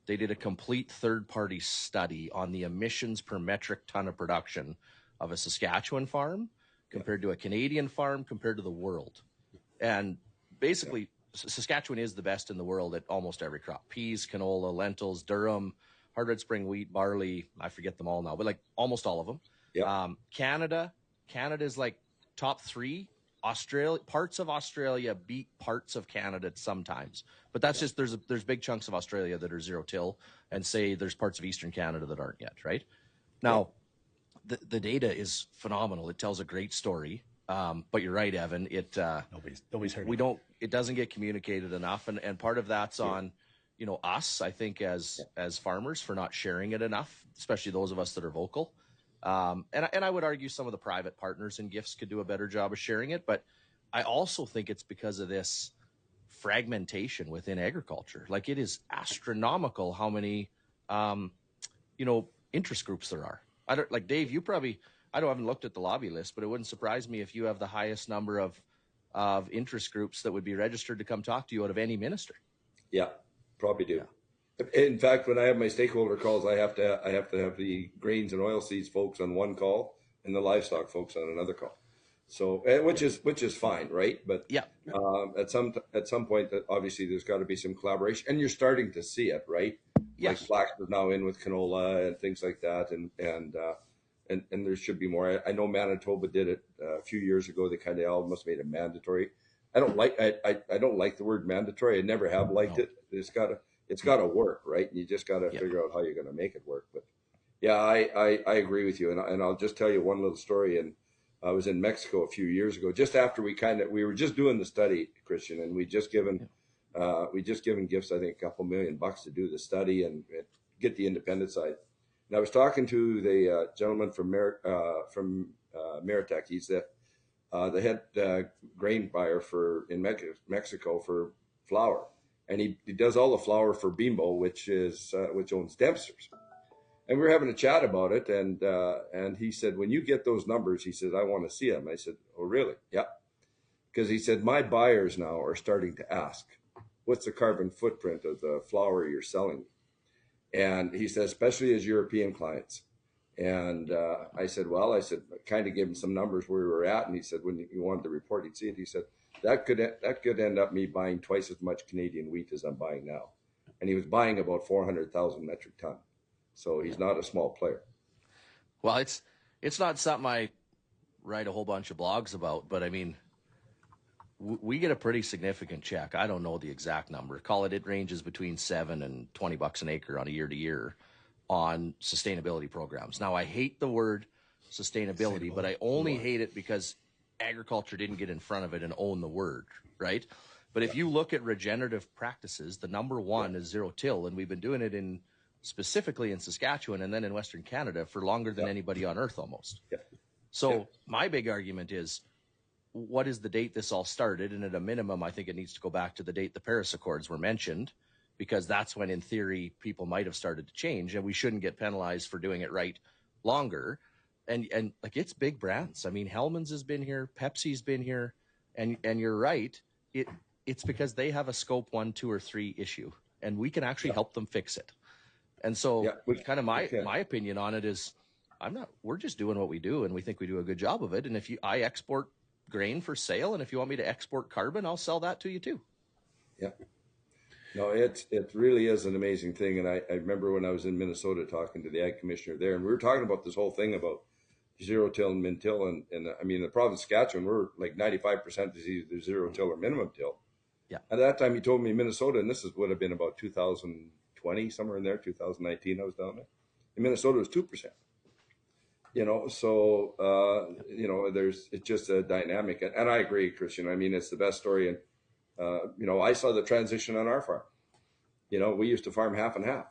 they did a complete third-party study on the emissions per metric ton of production of a Saskatchewan farm compared to a Canadian farm compared to the world. And basically, Saskatchewan is the best in the world at almost every crop. Peas, canola, lentils, durum, hard red spring wheat, barley. I forget them all now, but like almost all of them. Yeah. Canada is like top 3. Australia, parts of Australia beat parts of Canada sometimes, but that's just there's big chunks of Australia that are zero till, and say there's parts of Eastern Canada that aren't yet. Right now, the data is phenomenal. It tells a great story. But you're right, Evan. Nobody's heard. It doesn't get communicated enough, and part of that's on, us. I think as farmers for not sharing it enough, especially those of us that are vocal. And I would argue some of the private partners and gifts could do a better job of sharing it, but I also think it's because of this fragmentation within agriculture. Like, it is astronomical how many, interest groups there are. I don't, like Dave, I haven't looked at the lobby list, but it wouldn't surprise me if you have the highest number of interest groups that would be registered to come talk to you out of any minister. Yeah, probably do. Yeah. In fact, when I have my stakeholder calls, I have to have the grains and oilseeds folks on one call and the livestock folks on another call. So, which is fine, right? But at some point, that obviously there's got to be some collaboration, and you're starting to see it, right? Yes. Like flax is now in with canola and things like that, and there should be more. I know Manitoba did it a few years ago. They kind of almost made it mandatory. I don't like the word mandatory. I never have liked it. It's got to work, right? And you just got to figure out how you're going to make it work. But yeah, I agree with you. And I'll just tell you one little story. And I was in Mexico a few years ago, just after we were just doing the study, Kristjan, and we just given gifts, I think $2 million to do the study and get the independent side. And I was talking to the gentleman from Marit. He's the head grain buyer in Mexico for flour. And he does all the flour for Bimbo, which owns Dempster's. And we were having a chat about it, and he said, when you get those numbers, he said, I want to see them. I said, oh, really? Yeah. Because he said, my buyers now are starting to ask, what's the carbon footprint of the flour you're selling? And he said, especially as European clients. And I said, I kind of gave him some numbers where we were at. And he said, when you wanted the report, he'd see it. He said, that could end up me buying twice as much Canadian wheat as I'm buying now. And he was buying about 400,000 metric ton. So he's not a small player. Well, it's not something I write a whole bunch of blogs about, but I mean, we get a pretty significant check. I don't know the exact number. It ranges between $7 and $20 an acre on a year to year on sustainability programs. Now, I hate the word sustainability, but I only hate it because agriculture didn't get in front of it and own the word, right? But if you look at regenerative practices, the number one is zero till, and we've been doing it specifically in Saskatchewan and then in Western Canada for longer than anybody on earth almost. So my big argument is, what is the date this all started? And at a minimum, I think it needs to go back to the date the Paris Accords were mentioned, because that's when, in theory, people might have started to change, and we shouldn't get penalized for doing it right longer. And like, it's big brands. I mean, Hellman's has been here, Pepsi's been here, and you're right. It's because they have a scope 1, 2, or 3 issue, and we can actually help them fix it. And so, kind of my opinion on it is, we're just doing what we do, and we think we do a good job of it. And I export grain for sale, and if you want me to export carbon, I'll sell that to you too. Yeah. No, it really is an amazing thing. And I remember when I was in Minnesota talking to the ag commissioner there, and we were talking about this whole thing about zero till and min till. And I mean, the province of Saskatchewan, we're like 95% is either zero till or minimum till. Yeah. At that time, he told me Minnesota, and this would have been about 2020, somewhere in there, 2019, I was down there. In Minnesota, it was 2%. It's just a dynamic. And I agree, Kristjan. I mean, it's the best story. And, I saw the transition on our farm. We used to farm half and half.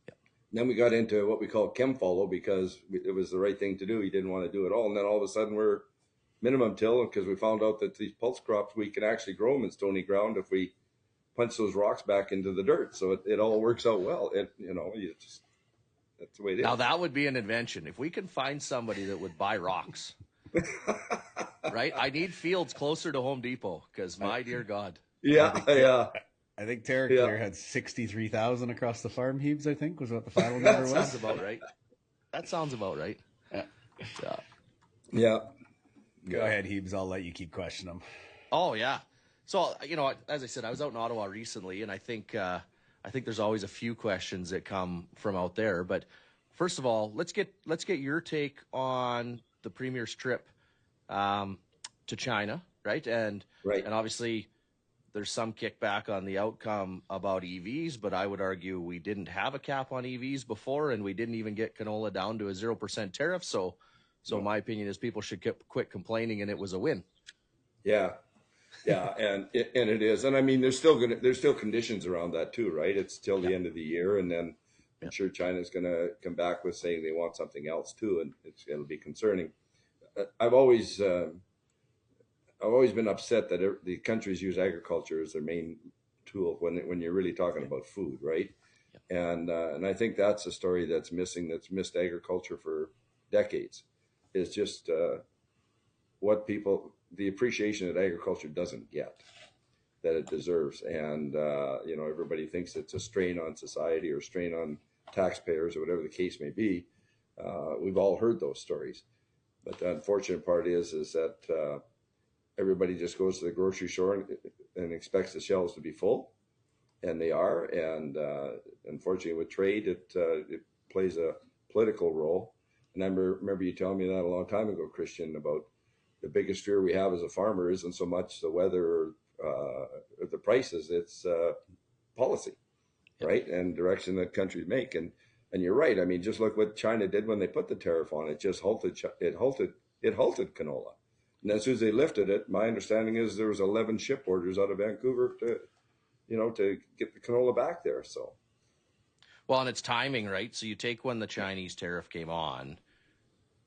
Yeah. Then we got into what we call chem follow, because it was the right thing to do. He didn't want to do it all. And then all of a sudden we're minimum till, because we found out that these pulse crops, we can actually grow them in stony ground if we punch those rocks back into the dirt. So it all works out well. That's the way it is. Now, that would be an invention. If we can find somebody that would buy rocks, right? I need fields closer to Home Depot, because my dear God. Yeah. I think Tarek Yeah. there had 63,000 across the farm heaves, I think was what the final number That was. sounds about right. That sounds about right. Yeah. Yeah. Go ahead, Heebs. I'll let you keep questioning them. Oh yeah. So as I said, I was out in Ottawa recently, and I think there's always a few questions that come from out there. But first of all, let's get your take on the Premier's trip to China, right? And Right. obviously there's some kickback on the outcome about EVs, but I would argue we didn't have a cap on EVs before, and we didn't even get canola down to a 0% tariff. So my opinion is people should quit complaining, and it was a win. Yeah. Yeah, and it is, and I mean, there's still conditions around that too, right? It's till the end of the year, and then I'm sure China's gonna come back with saying they want something else too, and it'll be concerning. I've always been upset that the countries use agriculture as their main tool when you're really talking about food, right? And I think that's a story that's missing. That's missed agriculture for decades. Is just the appreciation that agriculture doesn't get, that it deserves. And, everybody thinks it's a strain on society or strain on taxpayers or whatever the case may be. We've all heard those stories. But the unfortunate part is that everybody just goes to the grocery store and expects the shelves to be full. And they are. And unfortunately, with trade, it plays a political role. And I remember you telling me that a long time ago, Kristjan, about the biggest fear we have as a farmer isn't so much the weather or the prices, it's policy, right? And direction that countries make. And you're right. I mean, just look what China did when they put the tariff on it. Just halted canola. And as soon as they lifted it, my understanding is there was 11 ship orders out of Vancouver to get the canola back there. So, well, and it's timing, right? So you take when the Chinese tariff came on,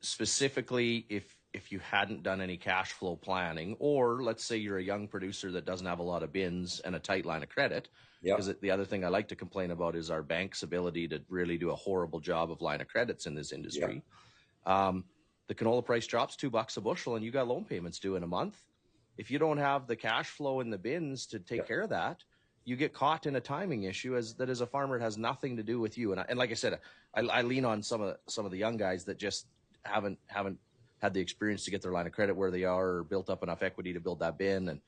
specifically if you hadn't done any cash flow planning, or let's say you're a young producer that doesn't have a lot of bins and a tight line of credit. Because the other thing I like to complain about is our bank's ability to really do a horrible job of line of credits in this industry. The canola price drops $2 a bushel, and you got loan payments due in a month. If you don't have the cash flow in the bins to take care of that, you get caught in a timing issue as a farmer, it has nothing to do with you. And like I said, I lean on some of the young guys that just haven't had the experience to get their line of credit where they are, or built up enough equity to build that bin. And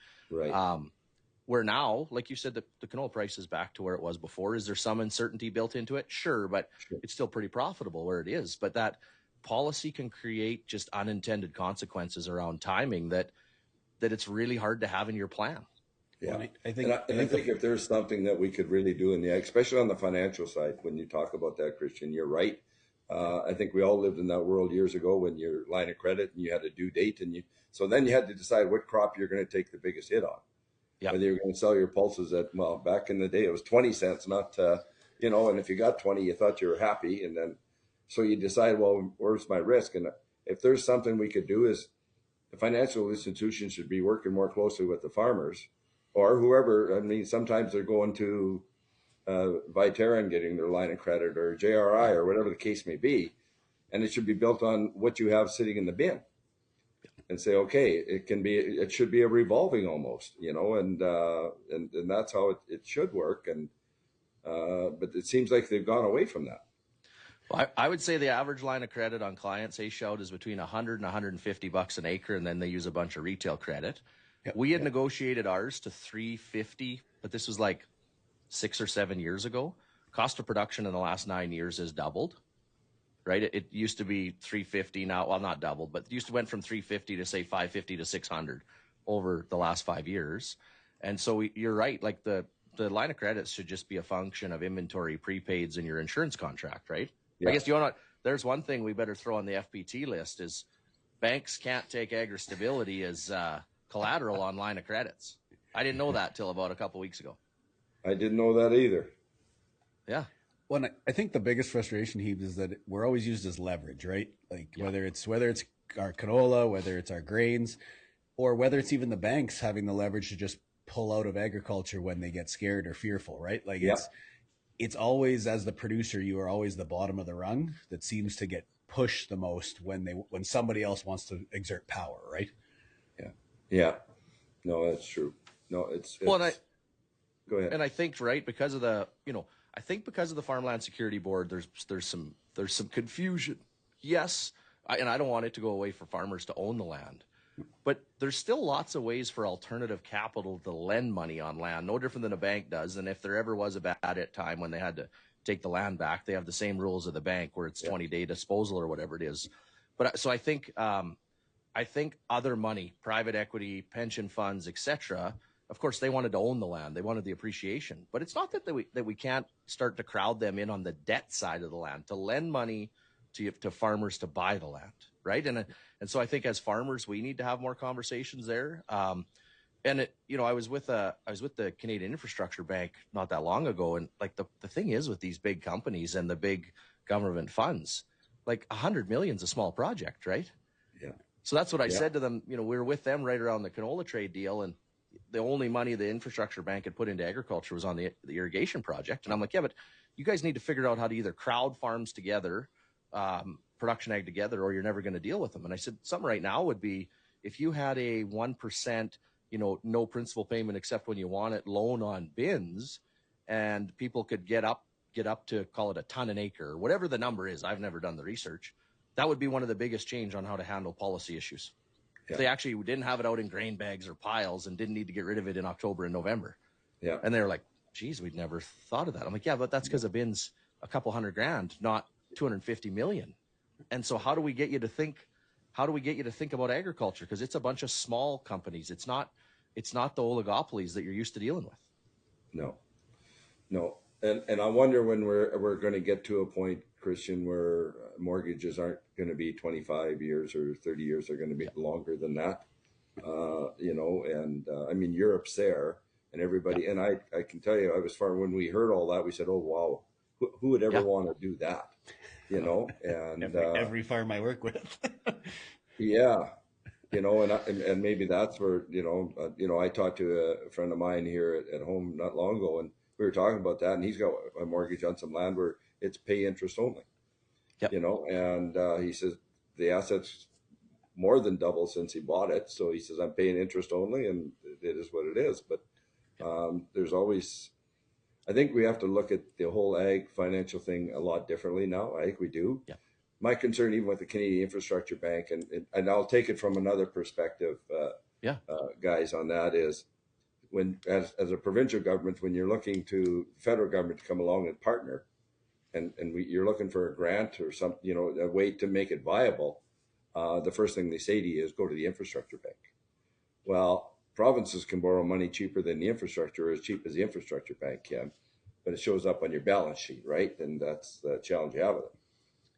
where now, like you said, the canola price is back to where it was before. Is there some uncertainty built into it? Sure, but it's still pretty profitable where it is. But that policy can create just unintended consequences around timing that it's really hard to have in your plan. Yeah, well, I think if there's something that we could really do especially on the financial side, when you talk about that, Kristjan, you're right. I think we all lived in that world years ago when your line of credit and you had a due date, so then you had to decide what crop you're going to take the biggest hit on. Yep. Whether you're going to sell your pulses back in the day, it was 20 cents, not, and if you got 20, you thought you were happy. And then, so you decide, well, where's my risk? And if there's something we could do, is the financial institutions should be working more closely with the farmers or whoever. I mean, sometimes they're going to Viterra and getting their line of credit, or JRI, or whatever the case may be. And it should be built on what you have sitting in the bin. And say, okay, it should be a revolving almost, and that's how it should work. And but it seems like they've gone away from that. Well, I would say the average line of credit on clients shout is between $100 and $150 an acre, and then they use a bunch of retail credit. Yep. We had negotiated ours to $350, but this was like 6 or 7 years ago. Cost of production in the last 9 years has doubled. Right, it used to be $350 now. Well, not doubled, but it used to went from $350 to say $550 to $600 over the last 5 years. And so you're right. Like the line of credits should just be a function of inventory, prepaids, and your insurance contract, right? Yeah. I guess there's one thing we better throw on the FPT list is banks can't take agri-stability as collateral on line of credits. I didn't know that till about a couple weeks ago. I didn't know that either. Yeah. Well, I think the biggest frustration, Heebs, is that we're always used as leverage, right? Like whether it's our canola, whether it's our grains, or whether it's even the banks having the leverage to just pull out of agriculture when they get scared or fearful, right? Like it's always, as the producer, you are always the bottom of the rung that seems to get pushed the most when somebody else wants to exert power, right? Yeah. No, that's true. No, it's well, Go ahead. And I think, right, because of the, I think because of the Farmland Security Board, there's some confusion. Yes, and I don't want it to go away for farmers to own the land, but there's still lots of ways for alternative capital to lend money on land, no different than a bank does. And if there ever was a bad time when they had to take the land back, they have the same rules of the bank where it's 20-day disposal or whatever it is. But so I think other money, private equity, pension funds, etc. Of course, they wanted to own the land. They wanted the appreciation. But it's not that we can't start to crowd them in on the debt side of the land, to lend money to farmers to buy the land, right? And so I think as farmers, we need to have more conversations there. And I was with the Canadian Infrastructure Bank not that long ago, and like the thing is with these big companies and the big government funds, like 100 million is a small project, right? Yeah. So that's what I said to them. We were with them right around the canola trade deal, and the only money the infrastructure bank had put into agriculture was on the irrigation project. And I'm like, yeah, but you guys need to figure out how to either crowd farms together, production ag together, or you're never going to deal with them. And I said, something right now would be if you had a 1%, no principal payment except when you want it loan on bins, and people could get up to, call it a ton an acre, or whatever the number is. I've never done the research. That would be one of the biggest change on how to handle policy issues. Yeah. If they actually didn't have it out in grain bags or piles and didn't need to get rid of it in October and November. Yeah. And they were like, geez, we'd never thought of that. I'm like, yeah, but that's because a bin's a couple $100,000, not 250 million. And so how do we get you to think about agriculture? Because it's a bunch of small companies. It's not the oligopolies that you're used to dealing with. No. And I wonder when we're going to get to a point, Kristjan, where mortgages aren't going to be 25 years or 30 years. They're going to be longer than that. I mean, Europe's there, and everybody. And I can tell you, when we heard all that, we said, oh, wow, who would ever want to do that? And every farm I work with. And maybe that's where, I talked to a friend of mine here at home not long ago, and we were talking about that, and he's got a mortgage on some land where it's pay interest only. Yep. And he says the assets more than double since he bought it. So he says, I'm paying interest only, and it is what it is. But there's always, I think we have to look at the whole ag financial thing a lot differently now. I think we do. Yeah. My concern, even with the Canadian Infrastructure Bank, and I'll take it from another perspective, guys, on that is, when as a provincial government, when you're looking to federal government to come along and partner, and you're looking for a grant or some, a way to make it viable, the first thing they say to you is go to the infrastructure bank. Well, provinces can borrow money cheaper than the infrastructure, or as cheap as the infrastructure bank can, but it shows up on your balance sheet, right? And that's the challenge you have with it.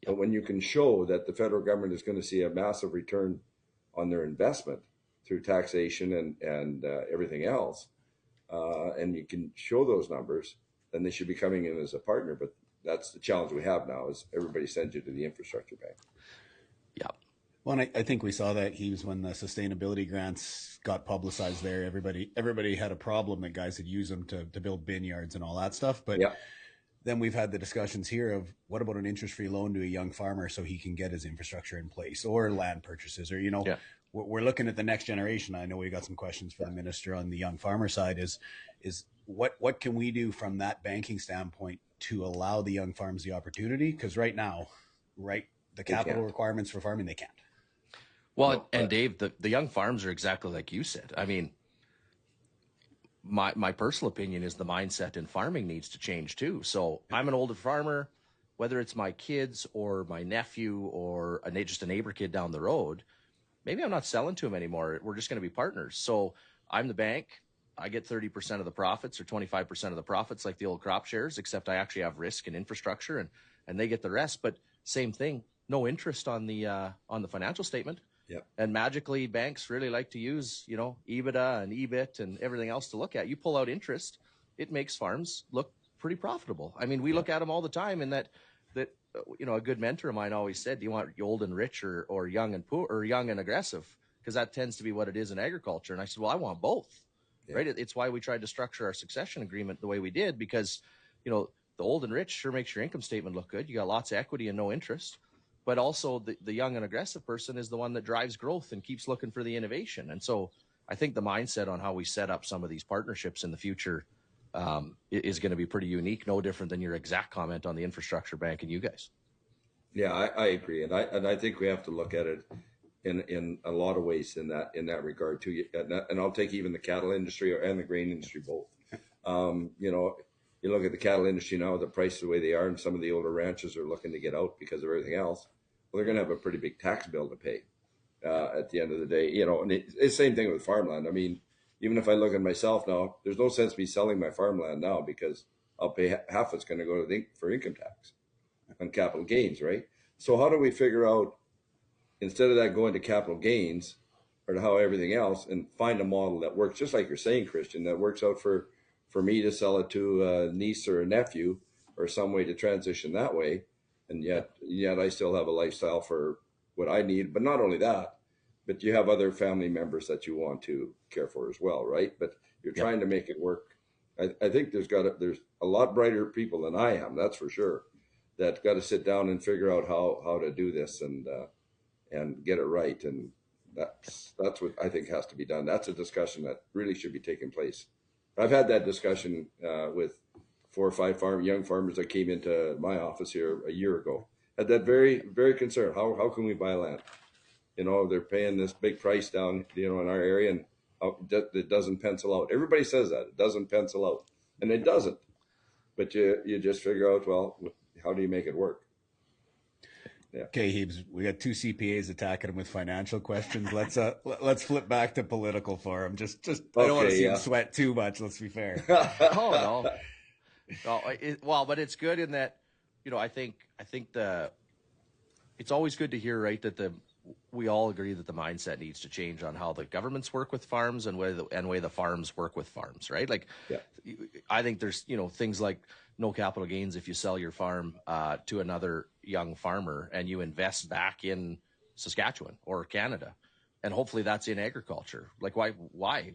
Yep. But when you can show that the federal government is going to see a massive return on their investment through taxation and everything else, and you can show those numbers, then they should be coming in as a partner. But that's the challenge we have now, is everybody sends you to the infrastructure bank. Yeah. Well, and I think we saw that, Heaves, when the sustainability grants got publicized there. Everybody had a problem that guys had used them to build bin yards and all that stuff. But then we've had the discussions here of, what about an interest-free loan to a young farmer so he can get his infrastructure in place, or land purchases, or, we're looking at the next generation. I know we got some questions for the minister on the young farmer side. Is what can we do from that banking standpoint to allow the young farms the opportunity? Because right now, the capital requirements for farming, they can't. Well, and Dave, the young farms are exactly like you said. I mean, my personal opinion is the mindset in farming needs to change too. So I'm an older farmer, whether it's my kids or my nephew or just a neighbor kid down the road, maybe I'm not selling to him anymore. We're just going to be partners. So I'm the bank. I get 30% of the profits or 25% of the profits, like the old crop shares, except I actually have risk and infrastructure, and they get the rest. But same thing, no interest on the financial statement. Yep. And magically, banks really like to use, EBITDA and EBIT and everything else to look at. You pull out interest, it makes farms look pretty profitable. I mean, we look at them all the time, and that a good mentor of mine always said, do you want old and rich or young and poor, or young and aggressive? Because that tends to be what it is in agriculture. And I said, well, I want both, right? It's why we tried to structure our succession agreement the way we did, because, the old and rich sure makes your income statement look good. You got lots of equity and no interest. But also the young and aggressive person is the one that drives growth and keeps looking for the innovation. And so I think the mindset on how we set up some of these partnerships in the future is going to be pretty unique, no different than your exact comment on the infrastructure bank and you guys. Yeah, I agree, and I think we have to look at it in a lot of ways in that regard too. And I'll take even the cattle industry and the grain industry both. You know, you look at the cattle industry now, the prices the way they are, and some of the older ranches are looking to get out because of everything else. Well, they're going to have a pretty big tax bill to pay at the end of the day. You know, and it's the same thing with farmland. I mean, even if I look at myself now, there's no sense me selling my farmland now because I'll pay half it's going to go to for income tax on capital gains, right? So how do we figure out, instead of that going to capital gains or to how everything else, and find a model that works, just like you're saying, Kristjan, that works out for me to sell it to a niece or a nephew or some way to transition that way. And yet I still have a lifestyle for what I need. But not only that, but you have other family members that you want to care for as well, right? But you're trying to make it work. I think there's a lot brighter people than I am, that's for sure, that got to sit down and figure out how to do this and get it right. And that's what I think has to be done. That's a discussion that really should be taking place. I've had that discussion with 4 or 5 young farmers that came into my office here a year ago. Had that very, very concerned. How can we buy land? You know, they're paying this big price down, you know, in our area, and it doesn't pencil out. Everybody says that it doesn't pencil out, and it doesn't. But you just figure out, well, how do you make it work? Yeah. Okay, Heebs, we got 2 CPAs attacking him with financial questions. Let's flip back to political for him. Just I don't want to see him sweat too much. Let's be fair. Oh no. Well, but it's good in that, you know, I think it's always good to hear, right, that we all agree that the mindset needs to change on how the governments work with farms and way the farms work with farms, right? Like, I think there's, you know, things like no capital gains if you sell your farm to another young farmer and you invest back in Saskatchewan or Canada, and hopefully that's in agriculture. Like, why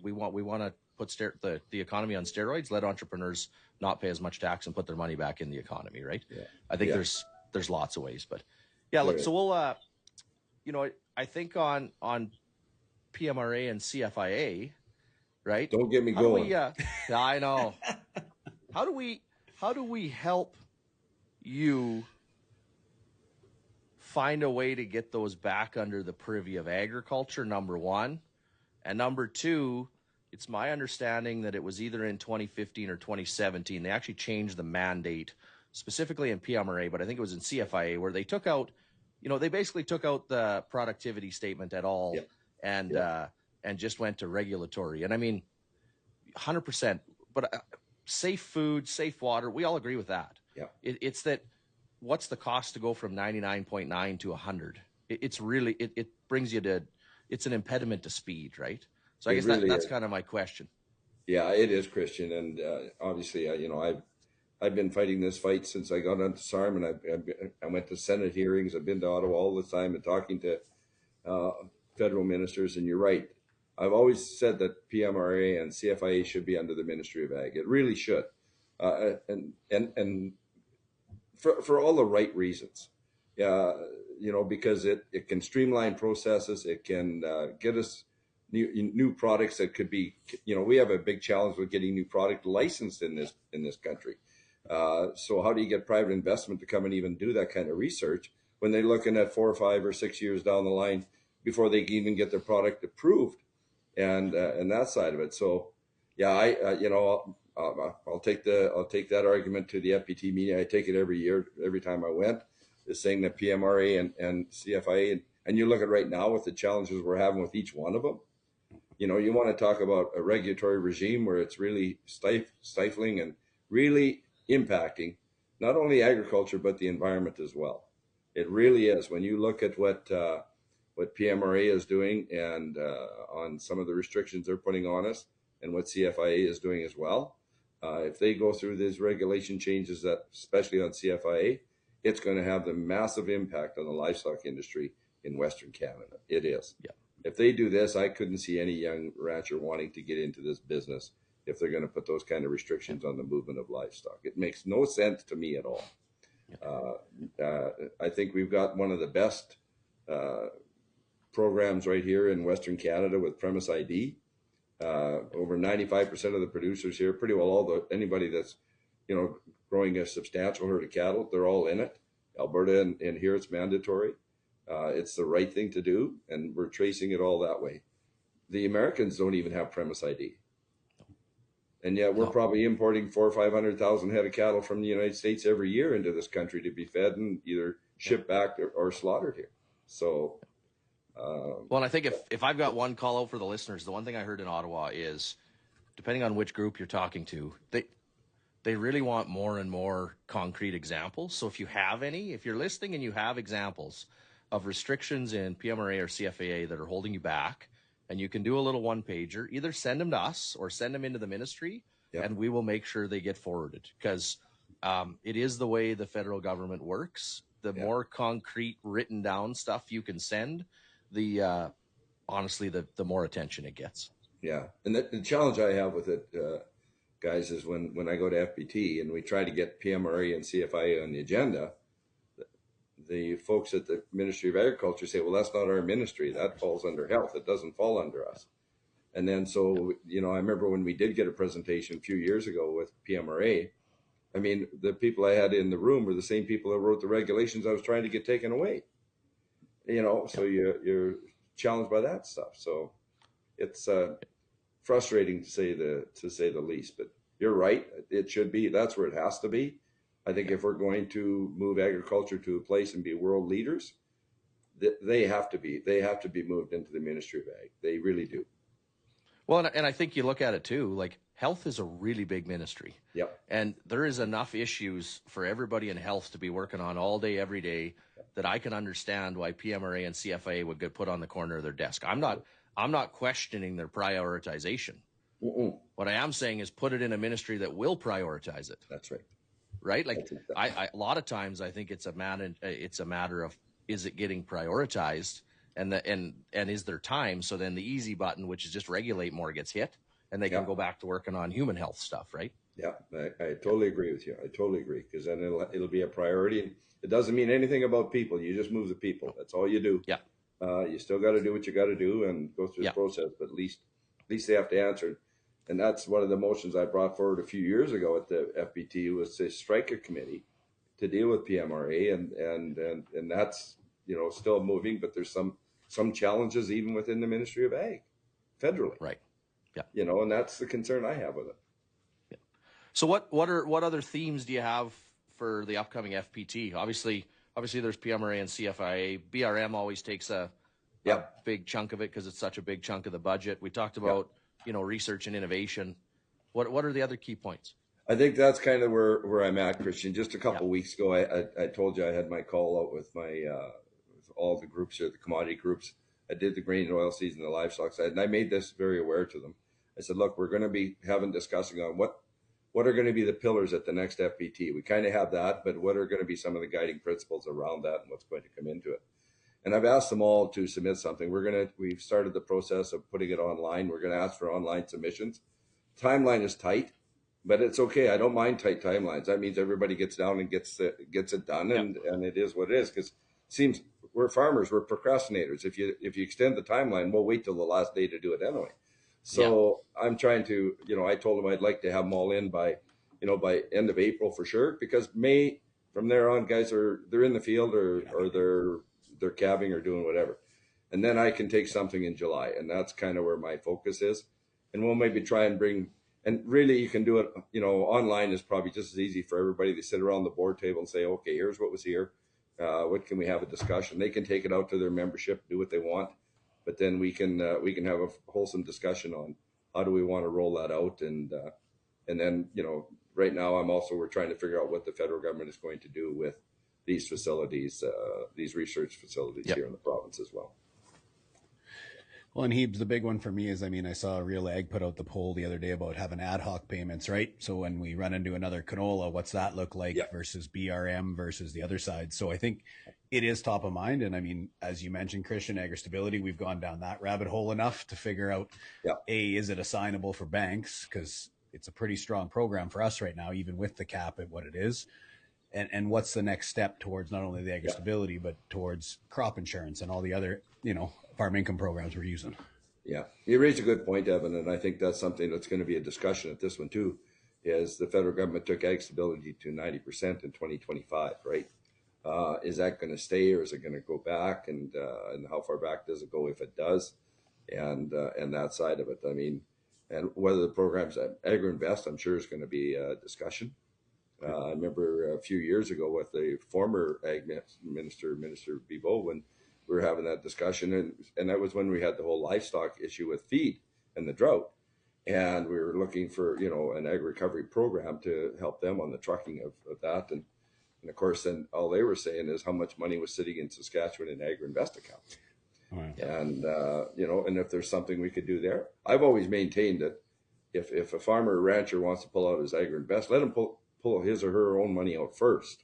we want to put the economy on steroids, let entrepreneurs not pay as much tax and put their money back in the economy, right? I think there's lots of ways, but look, so we'll you know, I think on PMRA and CFIA, right? Don't get me going. I know. How do we help you find a way to get those back under the purview of agriculture, number one? And number two, it's my understanding that it was either in 2015 or 2017, they actually changed the mandate, specifically in PMRA, but I think it was in CFIA, where they took out, you know, they basically took out the productivity statement at all and just went to regulatory. And I mean, 100%, but safe food, safe water, we all agree with that. Yeah. It's that, what's the cost to go from 99.9 to 100? It's really, it brings you to, it's an impediment to speed, right? So I guess really that's kind of my question. Yeah, it is, Kristjan. And obviously, you know, I've been fighting this fight since I got onto SARM, and I went to Senate hearings. I've been to Ottawa all the time and talking to federal ministers. And you're right. I've always said that PMRA and CFIA should be under the Ministry of Ag. It really should, and for all the right reasons. You know, because it can streamline processes. It can get us new products that could be. You know, we have a big challenge with getting new product licensed in this country. So how do you get private investment to come and even do that kind of research when they're looking at 4 or 5 or 6 years down the line before they can even get their product approved, and that side of it. So, you know, I'll take that argument to the FPT meeting. I take it every year, every time I went, is saying that PMRA and CFIA, and you look at right now with the challenges we're having with each one of them. You know, you want to talk about a regulatory regime where it's really stifling and really impacting not only agriculture but the environment as well. It really is. When you look at what PMRA is doing and on some of the restrictions they're putting on us, and what CFIA is doing as well, if they go through these regulation changes, that especially on CFIA, it's going to have the massive impact on the livestock industry in Western Canada. It is. Yeah. If they do this, I couldn't see any young rancher wanting to get into this business if they're going to put those kind of restrictions on the movement of livestock. It makes no sense to me at all. I think we've got one of the best programs right here in Western Canada with Premise ID. Over 95% of the producers here, pretty well anybody that's, growing a substantial herd of cattle, they're all in it. Alberta and here it's mandatory. It's the right thing to do, and we're tracing it all that way. The Americans don't even have premise ID. And yet we're probably importing 400,000 or 500,000 head of cattle from the United States every year into this country to be fed and either shipped back or slaughtered here. So, well, and I think if I've got one call out for the listeners, the one thing I heard in Ottawa is, depending on which group you're talking to, they really want more and more concrete examples. So if you have any, if you're listening and you have examples of restrictions in PMRA or CFAA that are holding you back, and you can do a little one-pager, either send them to us or send them into the ministry, and we will make sure they get forwarded, because it is the way the federal government works. The more concrete written down stuff you can send, the honestly, the more attention it gets. Yeah. And the challenge I have with it, guys, is when I go to FBT and we try to get PMRA and CFIA on the agenda, the folks at the Ministry of Agriculture say, well, that's not our ministry. That falls under health. It doesn't fall under us. And then, so, I remember when we did get a presentation a few years ago with PMRA, I mean, the people I had in the room were the same people that wrote the regulations I was trying to get taken away. So you're challenged by that stuff. So it's frustrating to say the least, but you're right. It should be, that's where it has to be. I think if we're going to move agriculture to a place and be world leaders, they have to be moved into the Ministry of Ag. They really do. Well, and I think you look at it too, like health is a really big ministry. Yep. And there is enough issues for everybody in health to be working on all day, every day, that I can understand why PMRA and CFIA would get put on the corner of their desk. I'm not questioning their prioritization. What I am saying is put it in a ministry that will prioritize it. That's right. Right? Like I a lot of times I think it's a matter of, is it getting prioritized, and is there time? So then the easy button, which is just regulate more, gets hit, and they can go back to working on human health stuff, right? Yeah, I totally agree with you. I totally agree, because then it'll be a priority. It doesn't mean anything about people. You just move the people. That's all you do. Yeah. You still got to do what you got to do and go through the process, but at least they have to answer. And that's one of the motions I brought forward a few years ago at the FBT, was to strike a committee to deal with PMRA, and that's still moving, but there's some challenges even within the Ministry of Ag, federally. Right. Yeah. And that's the concern I have with it. Yeah. So what other themes do you have for the upcoming FPT? Obviously there's PMRA and CFIA. BRM always takes a big chunk of it because it's such a big chunk of the budget. We talked about research and innovation. What are the other key points? I think that's kind of where I'm at, Kristjan. Just a couple of weeks ago, I told you I had my call out with with all the groups here, the commodity groups. I did the grain and oil seeds and the livestock side, and I made this very aware to them. I said, look, we're going to be discussing on what are going to be the pillars at the next FPT. We kind of have that, but what are going to be some of the guiding principles around that and what's going to come into it? And I've asked them all to submit something. We've started the process of putting it online. We're going to ask for online submissions. Timeline is tight, but it's okay. I don't mind tight timelines. That means everybody gets down and gets it done, and it is what it is. Because it seems we're farmers, we're procrastinators. If you extend the timeline, we'll wait till the last day to do it anyway. So I'm trying to, I told them I'd like to have them all in by end of April for sure, because May from there on, guys they're in the field or they're calving or doing whatever. And then I can take something in July, and that's kind of where my focus is. And we'll maybe try and bring, and really you can do it, online is probably just as easy for everybody to sit around the board table and say, okay, here's what was here. What can we have a discussion? They can take it out to their membership, do what they want, but then we can have a wholesome discussion on how do we want to roll that out. And then, right now we're trying to figure out what the federal government is going to do with these facilities, these research facilities here in the province as well. Well, and Hebes, the big one for me is, I saw Real Ag put out the poll the other day about having ad hoc payments, right? So when we run into another canola, what's that look like versus BRM versus the other side? So I think it is top of mind. And as you mentioned, Kristjan, agri-stability, we've gone down that rabbit hole enough to figure out, is it assignable for banks? Because it's a pretty strong program for us right now, even with the cap at what it is. And what's the next step towards not only the agri-stability, but towards crop insurance and all the other, farm income programs we're using? Yeah, you raised a good point, Evan, and I think that's something that's going to be a discussion at this one too. Is the federal government took ag stability to 90% in 2025, right? Is that going to stay, or is it going to go back? And how far back does it go if it does? And that side of it, I mean, and whether the programs at AgriInvest, I'm sure is going to be a discussion. I remember a few years ago with the former ag minister, Minister Bibeau, when we were having that discussion, and that was when we had the whole livestock issue with feed and the drought, and we were looking for an ag recovery program to help them on the trucking of that, and of course then all they were saying is how much money was sitting in Saskatchewan in AgriInvest accounts. Wow. And and if there's something we could do there, I've always maintained that if a farmer or rancher wants to pull out his AgriInvest, let him pull his or her own money out first,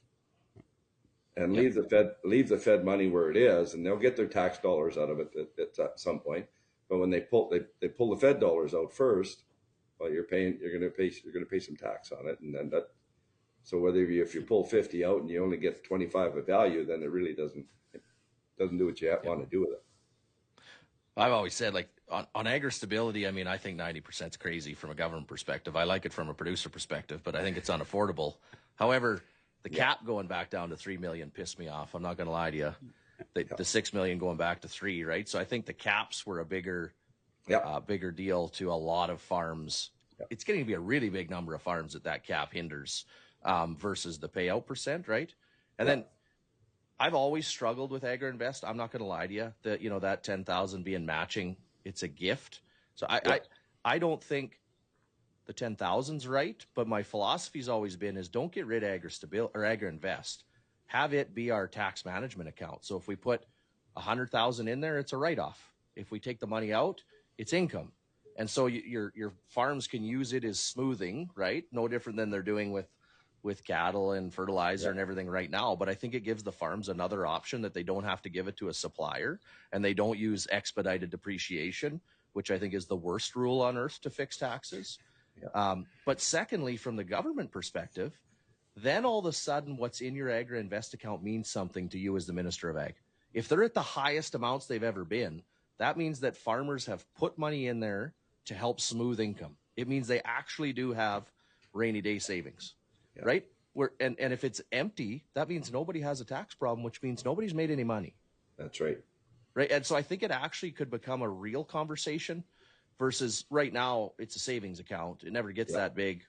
and leave the Fed money where it is, and they'll get their tax dollars out of it at some point. But when they pull the Fed dollars out first, well, you're going to pay some tax on it, and then that. So if you pull 50 out and you only get 25 of value, then it really doesn't do what you want to do with it. I've always said, like, on agri stability, I mean, I think 90% is crazy from a government perspective. I like it from a producer perspective, but I think it's unaffordable. However, the cap going back down to 3 million pissed me off. I'm not going to lie to you. The 6 million going back to 3, right? So I think the caps were a bigger deal to a lot of farms. It's getting to be a really big number of farms that cap hinders versus the payout percent, right? And then I've always struggled with AgriInvest. I'm not going to lie to you that that 10,000 being matching, it's a gift. So I don't think the 10,000's right, but my philosophy's always been is don't get rid of AgriInvest. Have it be our tax management account. So if we put 100,000 in there, it's a write-off. If we take the money out, it's income. And so your farms can use it as smoothing, right? No different than they're doing with cattle and fertilizer and everything right now. But I think it gives the farms another option that they don't have to give it to a supplier, and they don't use expedited depreciation, which I think is the worst rule on earth to fix taxes. Yeah. But secondly, from the government perspective, then all of a sudden what's in your AgriInvest account means something to you as the Minister of Ag. If they're at the highest amounts they've ever been, that means that farmers have put money in there to help smooth income. It means they actually do have rainy day savings. Yeah. Right? And if it's empty, that means nobody has a tax problem, which means nobody's made any money. That's right. Right. And so I think it actually could become a real conversation versus right now it's a savings account. It never gets that big.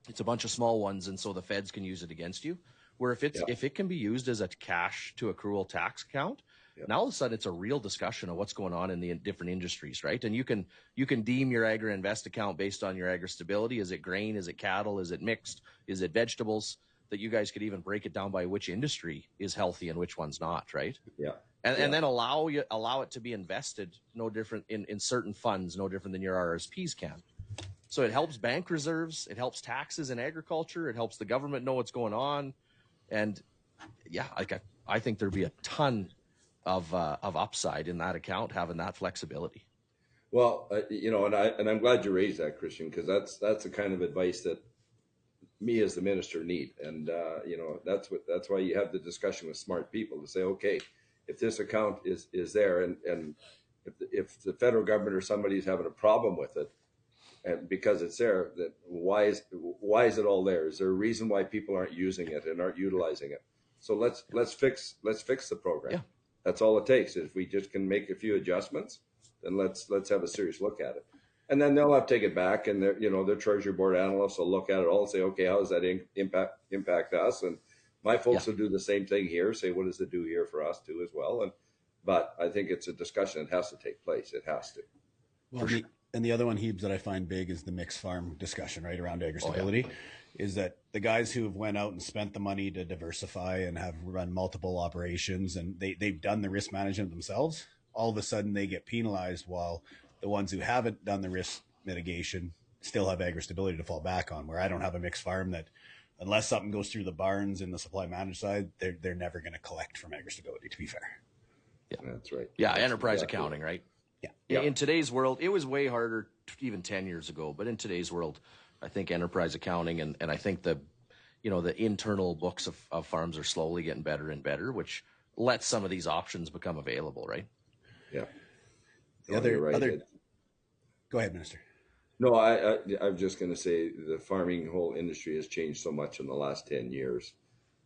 It's a bunch of small ones, and so the feds can use it against you. Where if it can be used as a cash to accrual tax account, now all of a sudden it's a real discussion of what's going on in the different industries, right? And you can deem your AgriInvest account based on your agri stability. Is it grain? Is it cattle? Is it mixed? Is it vegetables? That you guys could even break it down by which industry is healthy and which one's not, right? Yeah. And then allow it to be invested no different in certain funds, no different than your RSPs can. So it helps bank reserves, it helps taxes in agriculture, it helps the government know what's going on. And I think there'd be a ton of upside in that account having that flexibility. Well, and I'm glad you raised that, Kristjan, because that's the kind of advice that me as the minister need. And that's why you have the discussion with smart people to say, okay, if this account is there, and if the federal government or somebody's having a problem with it, and because it's there, that why is it all there? Is there a reason why people aren't using it and aren't utilizing it? So let's fix the program. Yeah. That's all it takes. If we just can make a few adjustments, then let's have a serious look at it. And then they'll have to take it back, and their treasury board analysts will look at it all and say, okay, how does that impact us? And my folks will do the same thing here, say, what does it do here for us too as well? But I think it's a discussion that has to take place. It has to. Well, and the other one, Hebes, that I find big is the mixed farm discussion, right, around agri-stability, is that the guys who have went out and spent the money to diversify and have run multiple operations, and they've done the risk management themselves, all of a sudden they get penalized, while the ones who haven't done the risk mitigation still have agri-stability to fall back on, where I don't have a mixed farm that, unless something goes through the barns in the supply managed side, they're never going to collect from agri-stability, to be fair. Yeah, that's right. Yeah, enterprise accounting, right? Yeah. In today's world, it was way harder even 10 years ago, but in today's world, I think enterprise accounting and I think the internal books of farms are slowly getting better and better, which lets some of these options become available, right? Yeah. The Go ahead, Minister. No, I'm just going to say the farming whole industry has changed so much in the last 10 years,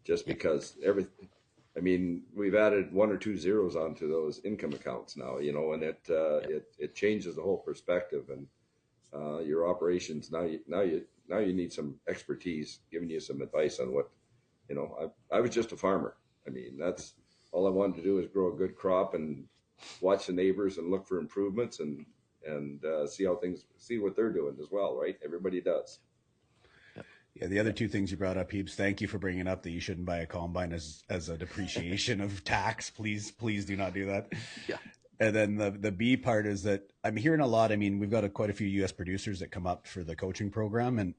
just because everything. I mean, we've added 1 or 2 zeros onto those income accounts now, and it changes the whole perspective, and your operations now you need some expertise, giving you some advice on what, I was just a farmer. I mean, that's all I wanted to do is grow a good crop and watch the neighbors and look for improvements and see what they're doing as well, right? Everybody does. Yeah, the other two things you brought up, Heaps, thank you for bringing up that you shouldn't buy a combine as a depreciation of tax. Please do not do that. Yeah. And then the B part is that I'm hearing a lot. I mean, we've got quite a few U.S. producers that come up for the coaching program, and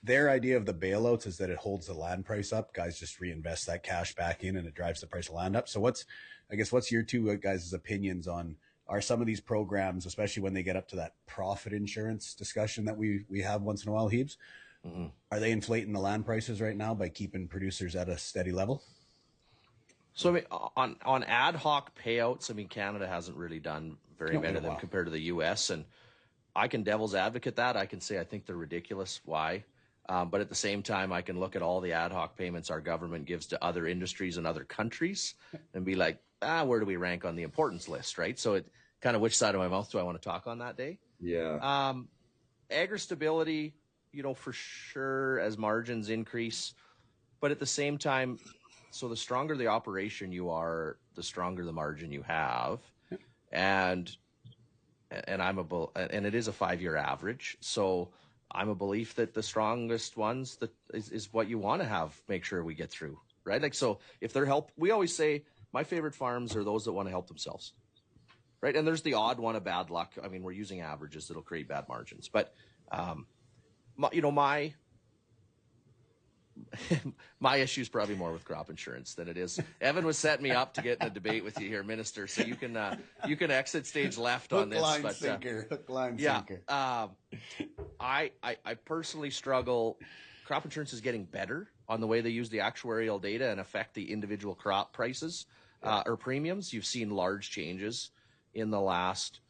their idea of the bailouts is that it holds the land price up. Guys just reinvest that cash back in, and it drives the price of land up. So what's your two guys' opinions on, are some of these programs, especially when they get up to that profit insurance discussion that we have once in a while, Heaps, mm-hmm. Are they inflating the land prices right now by keeping producers at a steady level? So I mean, on ad hoc payouts, I mean, Canada hasn't really done very many of them compared to the U.S. And I can devil's advocate that. I can say I think they're ridiculous. Why? But at the same time, I can look at all the ad hoc payments our government gives to other industries and other countries and be like, where do we rank on the importance list, right? So it kind of, which side of my mouth do I want to talk on that day? Yeah. Agri-stability, for sure as margins increase. But at the same time, so the stronger the operation you are, the stronger the margin you have. And and it is a 5-year average. So I'm a belief that the strongest ones is what you want to have, make sure we get through, right? Like, so if they're we always say my favorite farms are those that want to help themselves, right? And there's the odd one of bad luck. I mean, we're using averages that'll create bad margins, but my issue is probably more with crop insurance than it is. Evan was setting me up to get in a debate with you here, Minister. So you can exit stage left on this. Hook, line, sinker. I personally struggle. Crop insurance is getting better on the way they use the actuarial data and affect the individual crop prices or premiums. You've seen large changes in the last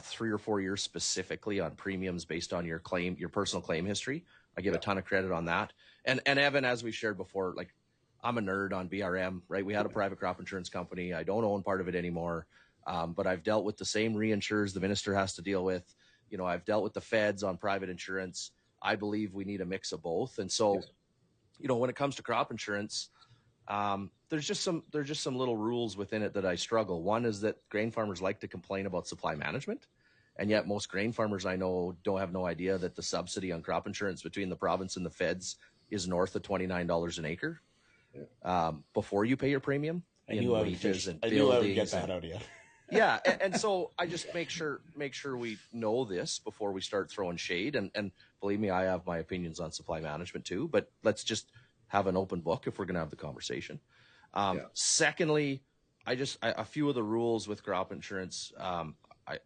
3 or 4 years, specifically on premiums based on your personal claim history. I give a ton of credit on that. And Evan, as we shared before, like, I'm a nerd on BRM, right? We had a private crop insurance company. I don't own part of it anymore. But I've dealt with the same reinsurers the minister has to deal with. I've dealt with the feds on private insurance. I believe we need a mix of both. And so, when it comes to crop insurance, there's just some little rules within it that I struggle. One is that grain farmers like to complain about supply management. And yet most grain farmers I know don't have no idea that the subsidy on crop insurance between the province and the feds is north of $29 an acre before you pay your premium. I knew I would get that out of you. Yeah, and so I just make sure we know this before we start throwing shade. And believe me, I have my opinions on supply management too. But let's just have an open book if we're going to have the conversation. Secondly, a few of the rules with crop insurance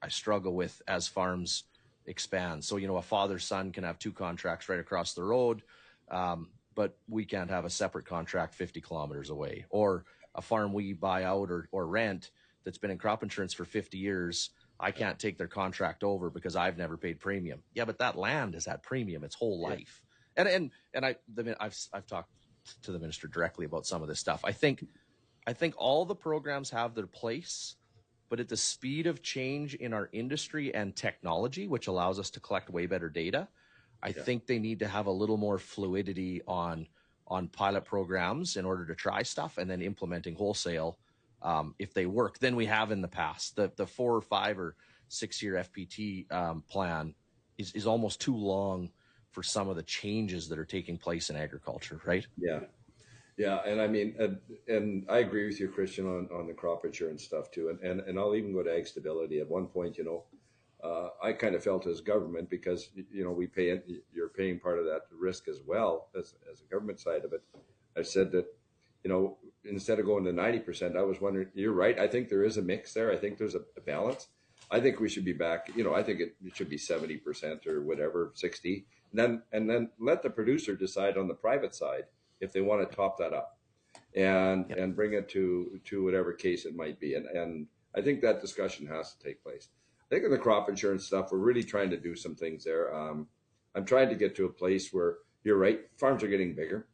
I struggle with as farms expand. So, a father's son can have 2 contracts right across the road, but we can't have a separate contract 50 kilometers away. Or a farm we buy out or rent that's been in crop insurance for 50 years, I can't take their contract over because I've never paid premium. Yeah, but that land is at premium its whole life. And I've talked to the minister directly about some of this stuff. I think all the programs have their place. But at the speed of change in our industry and technology, which allows us to collect way better data, I think they need to have a little more fluidity on pilot programs in order to try stuff and then implementing wholesale if they work than we have in the past. The 4 or 5 or 6 year FPT plan is almost too long for some of the changes that are taking place in agriculture, right? Yeah. Yeah, and I mean, and I agree with you, Kristjan, on the crop insurance stuff too, and I'll even go to ag stability. At one point, I kind of felt as government, because you're paying part of that risk as well as the government side of it. I said that, instead of going to 90%, I was wondering. You're right. I think there is a mix there. I think there's a balance. I think we should be back. I think it should be 70% or whatever, 60, and then let the producer decide on the private side if they want to top that up and bring it to whatever case it might be. And I think that discussion has to take place. think of the crop insurance stuff, we're really trying to do some things there. I'm trying to get to a place where you're right. Farms are getting bigger.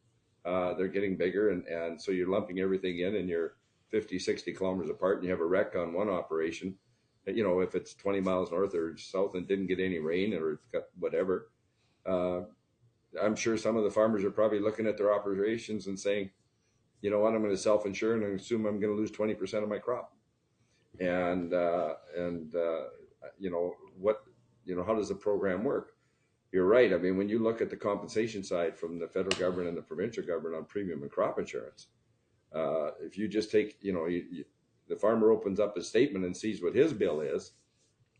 They're getting bigger. And so you're lumping everything in and you're 50, 60 kilometers apart and you have a wreck on one operation. You know, if it's 20 miles north or south and didn't get any rain or it's got whatever, I'm sure some of the farmers are probably looking at their operations and saying, you know what, I'm going to self-insure and assume I'm going to lose 20% of my crop. And you know, how does the program work? You're right. I mean, when you look at the compensation side from the federal government and the provincial government on premium and crop insurance, if you just take, you know, the farmer opens up his statement and sees what his bill is,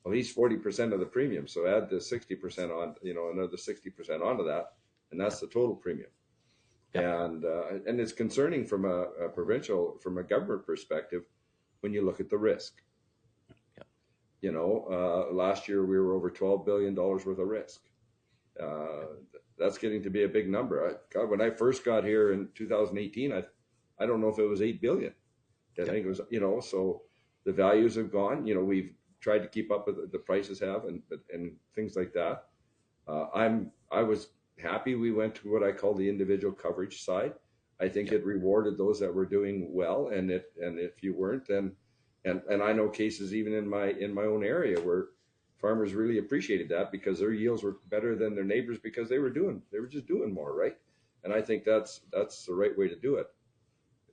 well, he's 40% of the premium. So add the 60% on, you know, another 60% onto that, and that's the total premium. Yeah. And it's concerning from a government perspective when you look at the risk. Yeah. You know, last year we were over $12 billion worth of risk. That's getting to be a big number. God, when I first got here in 2018, I don't know if it was 8 billion. I think it was, you know, so the values have gone. You know, we've tried to keep up with the prices have and things like that. I was happy we went to what I call the individual coverage side. I think it rewarded those that were doing well, and if you weren't, then and I know cases even in my own area where farmers really appreciated that because their yields were better than their neighbors because they were just doing more, right? And I think that's the right way to do it.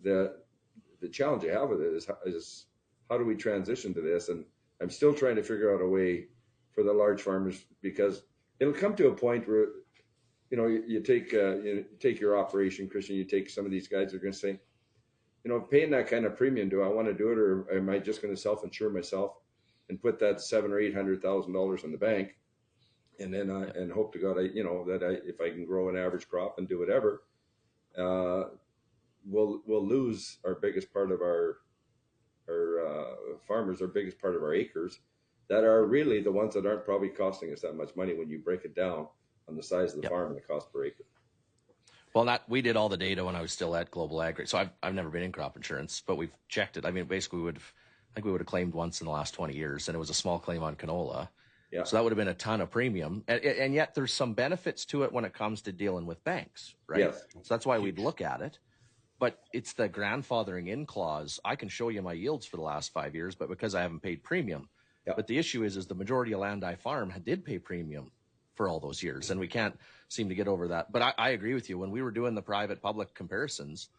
The challenge I have with it is how do we transition to this? And I'm still trying to figure out a way for the large farmers, because it'll come to a point where, you know, you take your operation, Kristjan, you take some of these guys are going to say, you know, paying that kind of premium, do I want to do it, or am I just going to self-insure myself and put that $700,000 or $800,000 in the bank, and then and hope to God if I can grow an average crop and do whatever, we'll lose our biggest part of our farmers, our biggest part of our acres, that are really the ones that aren't probably costing us that much money when you break it down on the size of the farm and the cost per acre. Well, we did all the data when I was still at Global Agri, so I've never been in crop insurance, but we've checked it. I mean, basically, I think we would have claimed once in the last 20 years, and it was a small claim on canola. Yeah. So that would have been a ton of premium, and yet there's some benefits to it when it comes to dealing with banks, right? Yes. So that's why we'd look at it. But it's the grandfathering in clause. I can show you my yields for the last 5 years, but because I haven't paid premium. Yep. But the issue is the majority of land I farm did pay premium for all those years, and we can't seem to get over that. But I agree with you. When we were doing the private-public comparisons,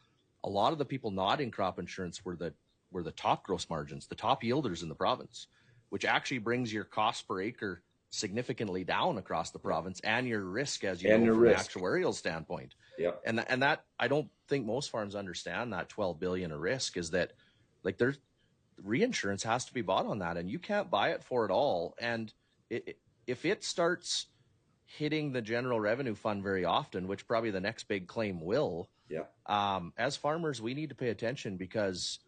a lot of the people not in crop insurance were the top gross margins, the top yielders in the province, which actually brings your cost per acre significantly down across the province, and your risk, as you know, from an actuarial standpoint. Yeah. And that I don't think most farms understand that 12 billion of risk is that, like, there's reinsurance has to be bought on that, and you can't buy it for it all. And if it starts hitting the general revenue fund very often, which probably the next big claim will, as farmers, we need to pay attention, because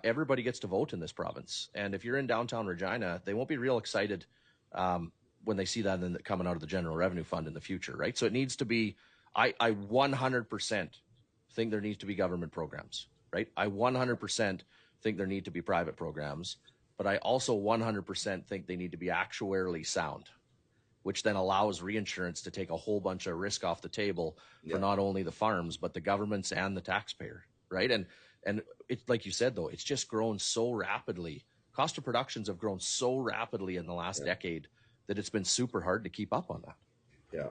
everybody gets to vote in this province. And if you're in downtown Regina, they won't be real excited when they see that coming out of the general revenue fund in the future, right? So it needs to be, I 100% think there needs to be government programs, right? I 100% think there need to be private programs, but I also 100% think they need to be actuarially sound, which then allows reinsurance to take a whole bunch of risk off the table for not only the farms, but the governments and the taxpayer, right? And it's like you said, though, it's just grown so rapidly. Cost of productions have grown so rapidly in the last decade that it's been super hard to keep up on that. Yeah.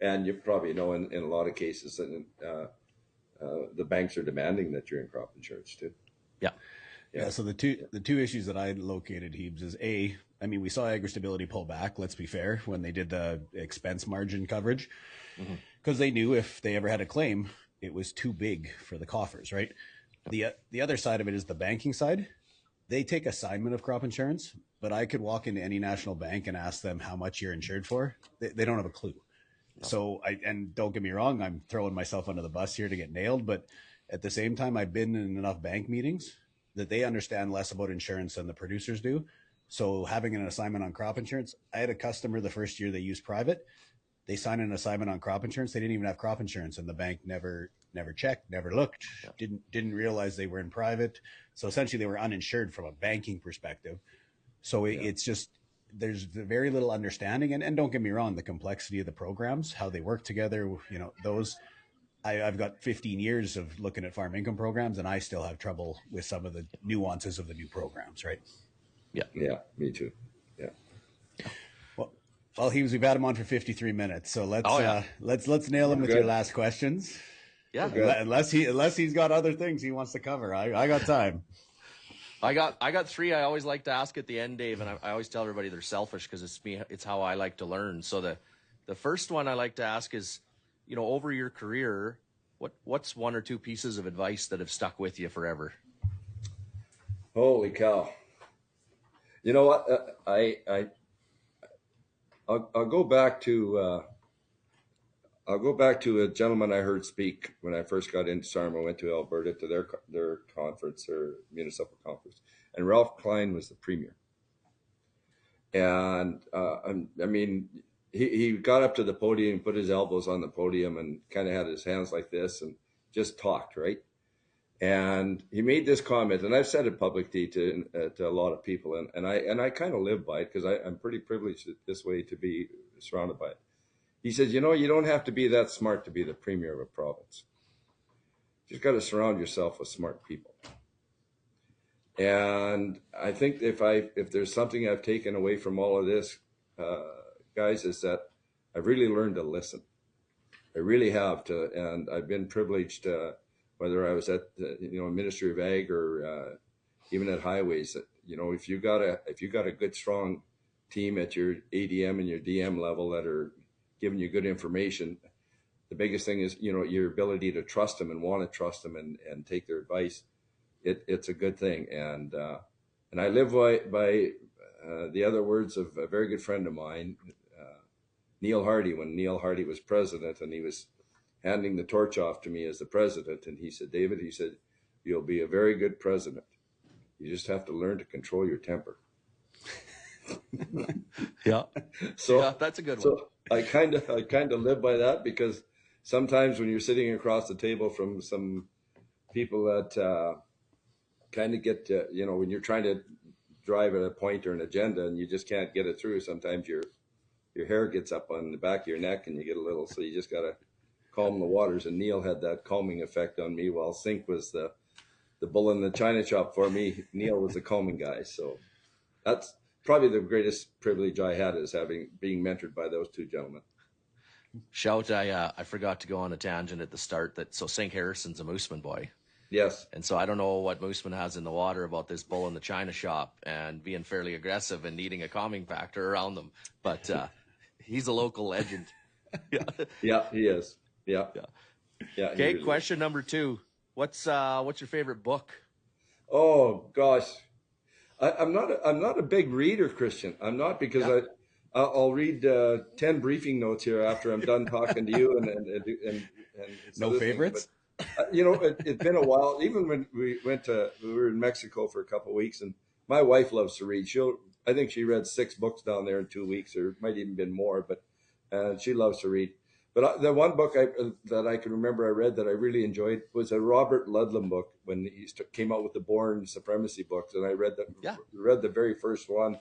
And you probably know in a lot of cases that the banks are demanding that you're in crop insurance too. Yeah. Yeah. So the two issues that I located, Heebs, is I mean, we saw AgriStability pull back, let's be fair, when they did the expense margin coverage, because they knew if they ever had a claim, it was too big for the coffers, right? The other side of it is the banking side. They take assignment of crop insurance, but I could walk into any national bank and ask them how much you're insured for. They don't have a clue. No. So and don't get me wrong, I'm throwing myself under the bus here to get nailed, but at the same time, I've been in enough bank meetings that they understand less about insurance than the producers do. So having an assignment on crop insurance, I had a customer the first year they used private. They signed an assignment on crop insurance. They didn't even have crop insurance, and the bank never checked, never looked, didn't realize they were in private. So essentially they were uninsured from a banking perspective. So it's just, there's very little understanding, and don't get me wrong, the complexity of the programs, how they work together, those I've got 15 years of looking at farm income programs, and I still have trouble with some of the nuances of the new programs, right? Yeah. Yeah, me too. Yeah. Well, we've had him on for 53 minutes, so let's nail him We're with good. your last questions. Yeah. Unless he's got other things he wants to cover. I got time. I got three I always like to ask at the end, Dave, and I always tell everybody they're selfish because it's how I like to learn. So the first one I like to ask is, over your career, what's one or two pieces of advice that have stuck with you forever? Holy cow! You know what? I'll go back to a gentleman I heard speak when I first got into SARM. I went to Alberta to their conference, their municipal conference, and Ralph Klein was the premier. And I mean, he got up to the podium, put his elbows on the podium, and kind of had his hands like this, and just talked, right? And he made this comment, and I've said it publicly to a lot of people, and I kind of live by it because I'm pretty privileged this way to be surrounded by it. He says, you don't have to be that smart to be the premier of a province. You just got to surround yourself with smart people. And I think if there's something I've taken away from all of this, guys, is that I've really learned to listen. I really have and I've been privileged, whether I was at Ministry of Ag or even at Highways. If you got a good strong team at your ADM and your DM level that are giving you good information, the biggest thing is your ability to trust them and want to trust them and take their advice. It's a good thing, and I live by the other words of a very good friend of mine, Neil Hardy, when Neil Hardy was president, and he was handing the torch off to me as the president, and he said, David, he said, you'll be a very good president. You just have to learn to control your temper. Yeah. So that's a good one. So I kind of live by that, because sometimes when you're sitting across the table from some people that kind of get when you're trying to drive a point or an agenda and you just can't get it through, sometimes your hair gets up on the back of your neck and you get a little, so you just got to calm the waters. And Neil had that calming effect on me, while Sink was the bull in the china shop for me. Neil was the calming guy. So that's probably the greatest privilege I had, is being mentored by those two gentlemen. Shout, I forgot to go on a tangent at the start so Sink Harrison's a Mooseman boy. Yes. And so I don't know what Mooseman has in the water about this bull in the china shop and being fairly aggressive and needing a calming factor around them. But he's a local legend. Yeah, he is. Yeah. Okay, really question number 2. What's your favorite book? Oh gosh, I'm not a big reader, Kristjan. I'm not, because I'll read 10 briefing notes here after I'm done talking to you and no favorites. It's been a while. Even when we were in Mexico for a couple of weeks, and my wife loves to read. I think she read 6 books down there in 2 weeks, or it might even been more, but she loves to read. But the one book that I can remember I read that I really enjoyed was a Robert Ludlum book when he came out with the Born Supremacy books, and I read the very first one,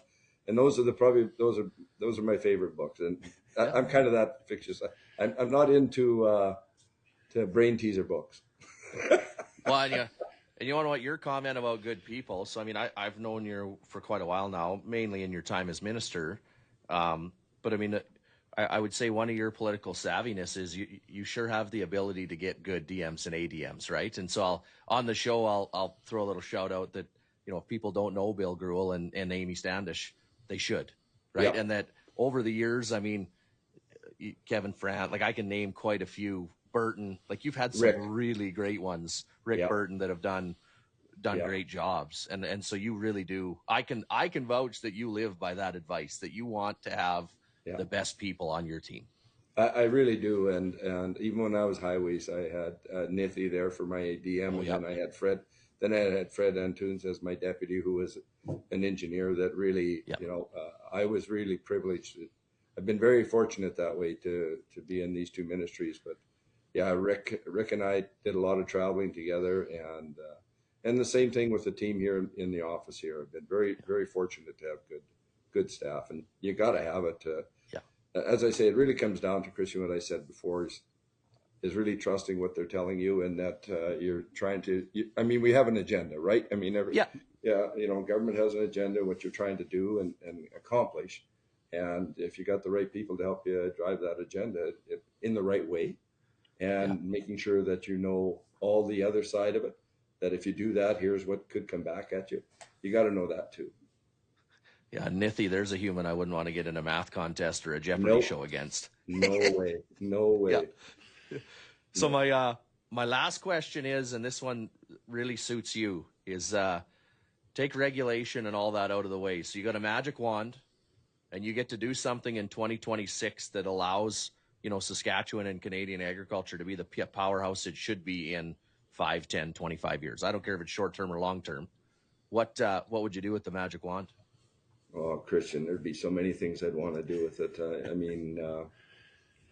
and those are my favorite books. And I'm kind of that fictitious. I'm not into to brain teaser books. Well, and you want to know what your comment about good people. So, I mean, I've known you for quite a while now, mainly in your time as minister. But I mean, I would say one of your political savviness is you sure have the ability to get good DMs and ADMs, right? And so on the show, I'll throw a little shout out that, if people don't know Bill Gruel and Amy Standish, they should, right? Yeah. And that over the years, I mean, Kevin Frant, like I can name quite a few. Burton, like you've had some really great ones, Rick Burton, that have done great jobs, and so you really do. I can vouch that you live by that advice, that you want to have the best people on your team. I really do, and even when I was Highways, I had Nithy there for my DM, and then I had Fred. Then I had Fred Antunes as my deputy, who was an engineer that really, I was really privileged. I've been very fortunate that way to be in these two ministries, but. Yeah, Rick and I did a lot of traveling together, and the same thing with the team here in the office here. I've been very, very fortunate to have good staff, and you got to have it. Yeah. As I say, it really comes down to, Kristjan, what I said before is really trusting what they're telling you, and that you're trying to. I mean, we have an agenda, right? I mean, government has an agenda, what you're trying to do and accomplish, and if you got the right people to help you drive that agenda in the right way, and making sure that you know all the other side of it, that if you do that, here's what could come back at you. You got to know that too. Yeah, Nithy, there's a human I wouldn't want to get in a math contest or a Jeopardy show against. No way. Yeah. So my last question is, and this one really suits you, is take regulation and all that out of the way. So you got a magic wand, and you get to do something in 2026 that allows, Saskatchewan and Canadian agriculture to be the powerhouse it should be in 5, 10, 25 years. I don't care if it's short term or long term. What would you do with the magic wand? Oh, Kristjan, there'd be so many things I'd want to do with it.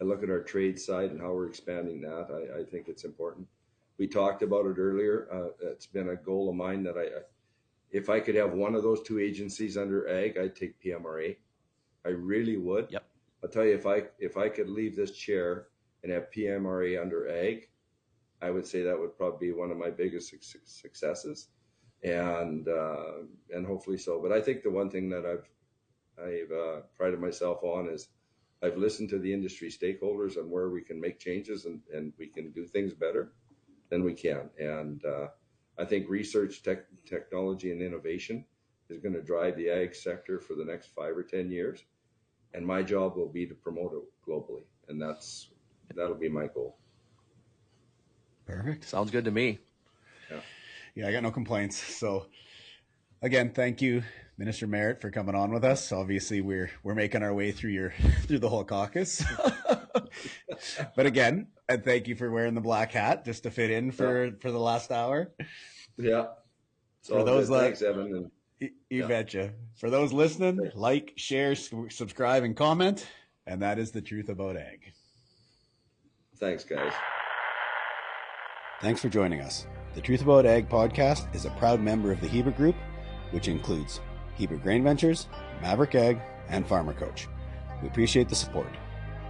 I look at our trade side and how we're expanding that. I think it's important. We talked about it earlier. It's been a goal of mine that if I could have one of those two agencies under ag, I'd take PMRA. I really would. Yep. I'll tell you, if I could leave this chair and have PMRA under ag, I would say that would probably be one of my biggest successes, and hopefully so. But I think the one thing that I've prided myself on is I've listened to the industry stakeholders on where we can make changes and we can do things better than we can. And I think research, technology, and innovation is going to drive the ag sector for the next 5 or 10 years. And my job will be to promote it globally. And that'll be my goal. Perfect. Sounds good to me. Yeah, I got no complaints. So again, thank you, Minister Marit, for coming on with us. Obviously, we're making our way through the whole caucus. But again, and thank you for wearing the black hat just to fit in for the last hour. Yeah. For those thanks, Evan. You betcha. For those listening, like, share, subscribe, and comment. And that is the truth about ag. Thanks, guys. Thanks for joining us. The Truth About Ag podcast is a proud member of the Heber Group, which includes Heber Grain Ventures, Maverick Ag, and Farmer Coach. We appreciate the support.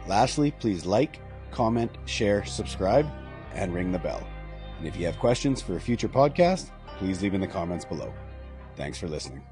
Lastly, please like, comment, share, subscribe, and ring the bell. And if you have questions for a future podcast, please leave in the comments below. Thanks for listening.